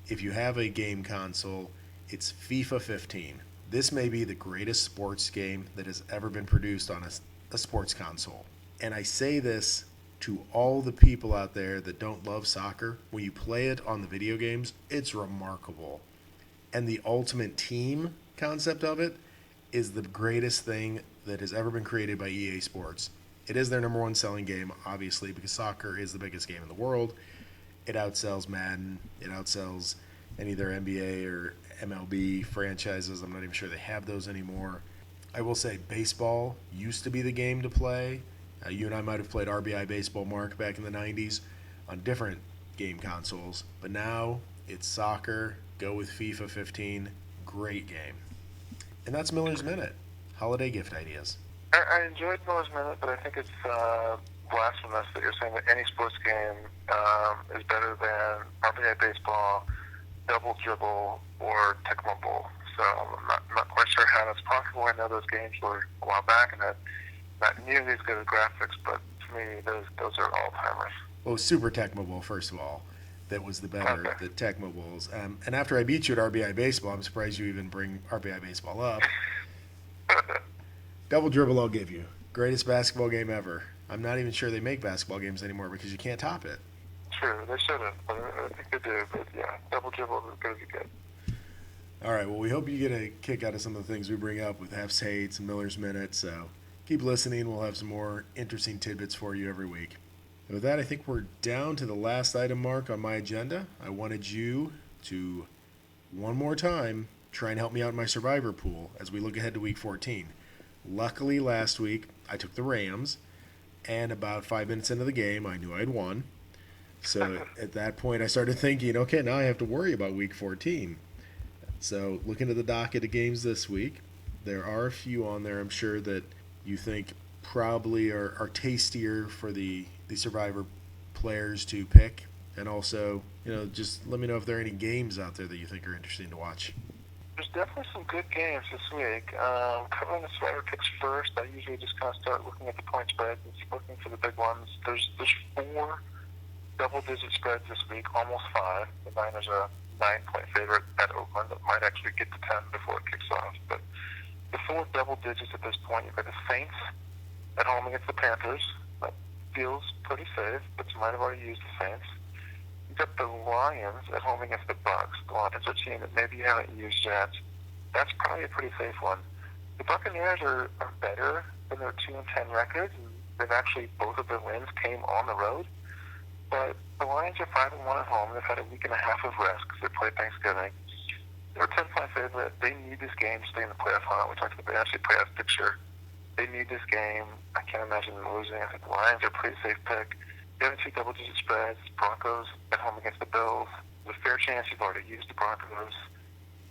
if you have a game console, it's FIFA 15. This may be the greatest sports game that has ever been produced on a sports console. And I say this to all the people out there that don't love soccer. When you play it on the video games, it's remarkable. And the ultimate team concept of it is the greatest thing that has ever been created by EA Sports. It is their number one selling game, obviously, because soccer is the biggest game in the world. It outsells Madden. It outsells any of their NBA or MLB franchises. I'm not even sure they have those anymore. I will say baseball used to be the game to play. You and I might have played RBI Baseball, Mark, back in the 90s on different game consoles. But now it's soccer. Go with FIFA 15. Great game. And that's Miller's Minute. Holiday gift ideas. I enjoyed Miller's Minute, but I think it's blasphemous that you're saying that any sports game is better than RBI Baseball, Double Dribble, or Tecmo Bowl. So I'm not quite sure how that's possible. I know those games were a while back and had not nearly as good as graphics, but to me, those are all-timers. Well, Super Tecmo Bowl, first of all. That was the better, the Tecmo Bowls. And after I beat you at RBI Baseball, I'm surprised you even bring RBI Baseball up. Double Dribble I'll give you. Greatest basketball game ever. I'm not even sure they make basketball games anymore because you can't top it. True, they shouldn't. I think they do, but yeah, Double Dribble is as good as you get. All right, well, we hope you get a kick out of some of the things we bring up with Hef's Hates and Miller's Minute, so keep listening. We'll have some more interesting tidbits for you every week. And with that, I think we're down to the last item, Mark, on my agenda. I wanted you to, one more time, try and help me out in my survivor pool as we look ahead to Week 14. Luckily, last week, I took the Rams, and about 5 minutes into the game, I knew I'd won. So at that point, I started thinking, okay, now I have to worry about Week 14. So looking at the docket of games this week, there are a few on there I'm sure that you think probably are tastier for the Survivor players to pick. And also, just let me know if there are any games out there that you think are interesting to watch. There's definitely some good games this week. Covering the Survivor picks first, I usually just kind of start looking at the point spreads and looking for the big ones. There's 4 double-digit spreads this week, almost 5. The Niners are a 9-point favorite at Oakland that might actually get to 10 before it kicks off. But the 4 double digits at this point, you've got the Saints at home against the Panthers. That feels pretty safe, but you might have already used the Saints. You've got the Lions at home against the Bucs. The Lions are a team that maybe you haven't used yet. That's probably a pretty safe one. The Buccaneers are better than their 2-10 records, and they've actually, both of their wins came on the road. But the Lions are 5-1 at home. They've had a week and a half of rest because they played Thanksgiving. They're a 10-point favorite. They need this game to stay in the playoff hunt. We talked about the NFC playoff picture. They need this game. I can't imagine them losing. I think the Lions are a pretty safe pick. The other two double-digit spreads, Broncos at home against the Bills. There's a fair chance you've already used the Broncos.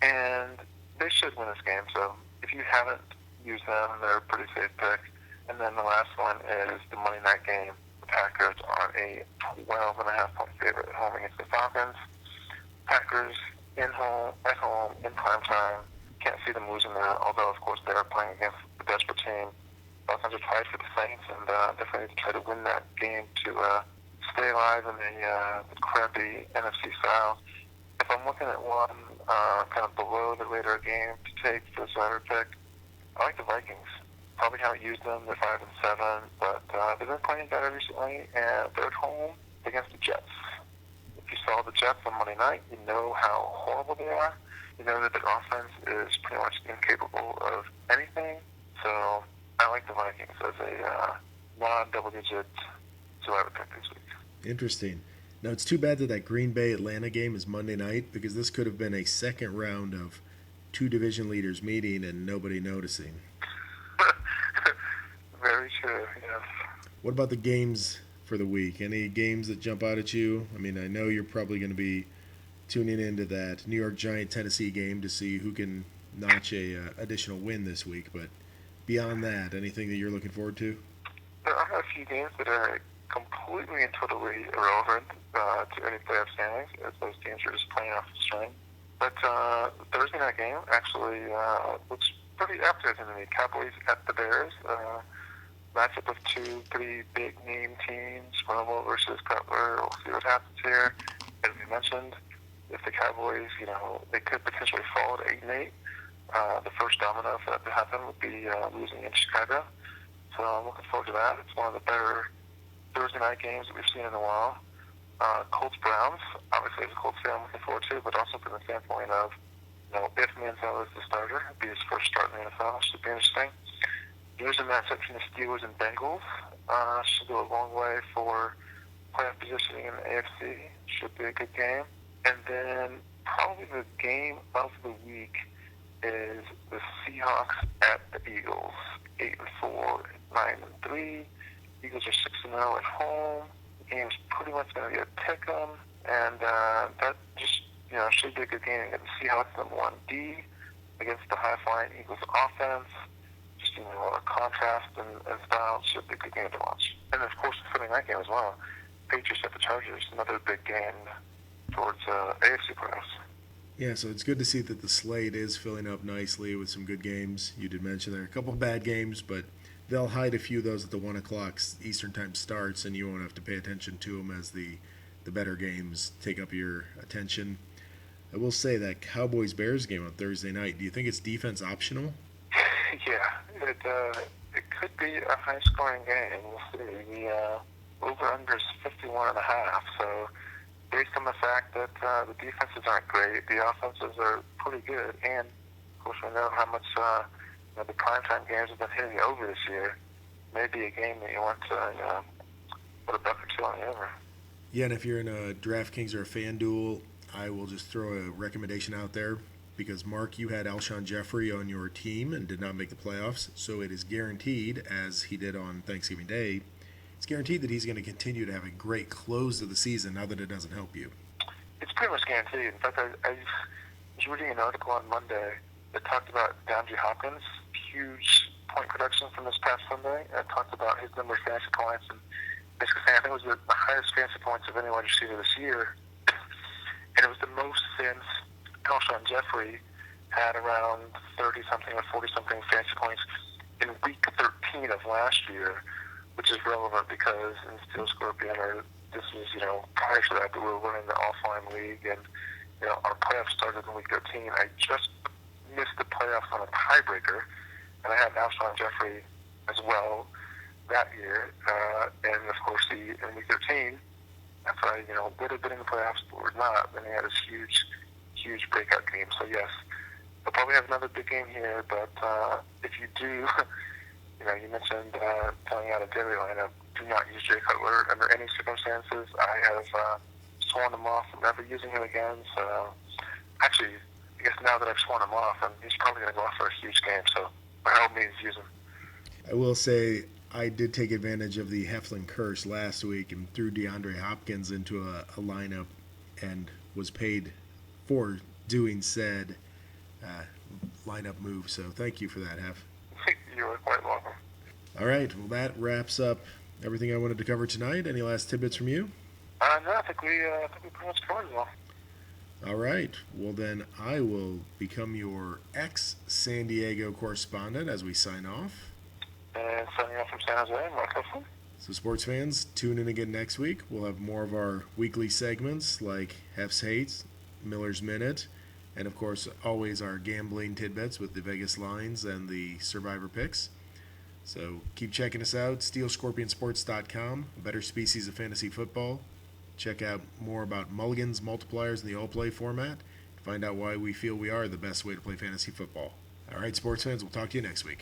And they should win this game. So if you haven't used them, they're a pretty safe pick. And then the last one is the Monday night game. The Packers are a 12.5-point favorite at home against the Falcons. Packers at home, in prime time. Can't see them losing that, although, of course, they are playing against a desperate team. Falcons are tied for the Saints, and definitely need to try to win that game to stay alive in the crappy NFC South. If I'm looking at one kind of below the radar game to take for the Saturday pick, I like the Vikings. Probably haven't used them. They're 5-7, but they've been playing better recently, and they're at home against the Jets. If you saw the Jets on Monday night, you know how horrible they are. You know that their offense is pretty much incapable of anything. So I like the Vikings as a non-double-digit survivor pick this week. Interesting. Now, it's too bad that Green Bay-Atlanta game is Monday night, because this could have been a second round of two division leaders meeting and nobody noticing. Very true, yes. What about the games for the week? Any games that jump out at you? I mean, I know you're probably going to be tuning into that New York Giant-Tennessee game to see who can notch a additional win this week, but beyond that, anything that you're looking forward to? There are a few games that are completely and totally irrelevant to any playoff standings, as those teams are just playing off the string. But the Thursday night game actually looks pretty appetizing to me. Cowboys at the Bears. Matchup of two pretty big name teams, Romo versus Cutler. We'll see what happens here. As we mentioned, if the Cowboys, they could potentially fall at 8-8. The first domino for that to happen would be losing in Chicago. So I'm looking forward to that. It's one of the better Thursday night games that we've seen in a while. Colts-Browns, obviously as a Colts fan I'm looking forward to, but also from the standpoint of, if Manziel is the starter, it'd be his first start in the NFL. Should be interesting. Here's a matchup between the Steelers and Bengals. Should go a long way for playoff positioning in the AFC. Should be a good game. And then probably the game of the week is the Seahawks at the Eagles. 8-4, 9-3. Eagles are 6-0 at home. The game's pretty much going to be a pick-em, and that just should be a good game against the Seahawks number 1D against the high-flying Eagles offense. Just a lot of contrast and style. Should be a good game to watch. And of course, the Sunday night game as well. Patriots at the Chargers, another big game towards AFC playoffs. Yeah, so it's good to see that the slate is filling up nicely with some good games. You did mention there are a couple of bad games, but they'll hide a few of those at the 1 o'clock Eastern time starts, and you won't have to pay attention to them as the better games take up your attention. I will say that Cowboys-Bears game on Thursday night, do you think it's defense optional? Yeah, it could be a high-scoring game. We'll see. The over-under is 51.5, so based on the fact that the defenses aren't great, the offenses are pretty good, and of course we know how much the primetime games have been hitting over this year. Maybe a game that you want to put a buck or two on the over. Yeah, and if you're in a DraftKings or a FanDuel, I will just throw a recommendation out there because, Mark, you had Alshon Jeffrey on your team and did not make the playoffs, so it is guaranteed, as he did on Thanksgiving Day, it's guaranteed that he's going to continue to have a great close to the season now that it doesn't help you. It's pretty much guaranteed. In fact, I was reading an article on Monday that talked about DeAndre Hopkins' huge point production from this past Sunday, and talked about his number of fantasy points, and basically saying I think it was the highest fantasy points of any wide receiver this year, and it was the most since Alshon Jeffrey had around 30-something or 40-something fantasy points in week 13 of last year, which is relevant because in Steel Scorpion, this was, prior to that, we were running the offline league, and, our playoffs started in week 13. I just missed the playoffs on a tiebreaker, and I had Alshon Jeffrey as well that year, and of course, in week 13, if I, would have been in the playoffs or not, then he had this huge breakout game. So yes, they'll probably have another big game here, but if you do, you mentioned telling out a daily lineup, do not use Jay Cutler under any circumstances. I have sworn him off from ever using him again. So actually, I guess now that I've sworn him off, and he's probably going to go off for a huge game. So by all means, use him. I will say I did take advantage of the Heflin curse last week and threw DeAndre Hopkins into a lineup and was paid for doing said lineup move. So thank you for that, Hef. You are quite welcome. All right. Well, that wraps up everything I wanted to cover tonight. Any last tidbits from you? No, I think we pretty much covered it all. All right. Well, then I will become your ex-San Diego correspondent as we sign off. And signing off from San Jose, Mark Huffman. So, sports fans, tune in again next week. We'll have more of our weekly segments like Hef's Hates, Miller's Minute, and of course, always our gambling tidbits with the Vegas lines and the Survivor picks. So keep checking us out, SteelScorpionSports.com, a better species of fantasy football. Check out more about mulligans, multipliers, and the all-play format to find out why we feel we are the best way to play fantasy football. All right, sports fans, we'll talk to you next week.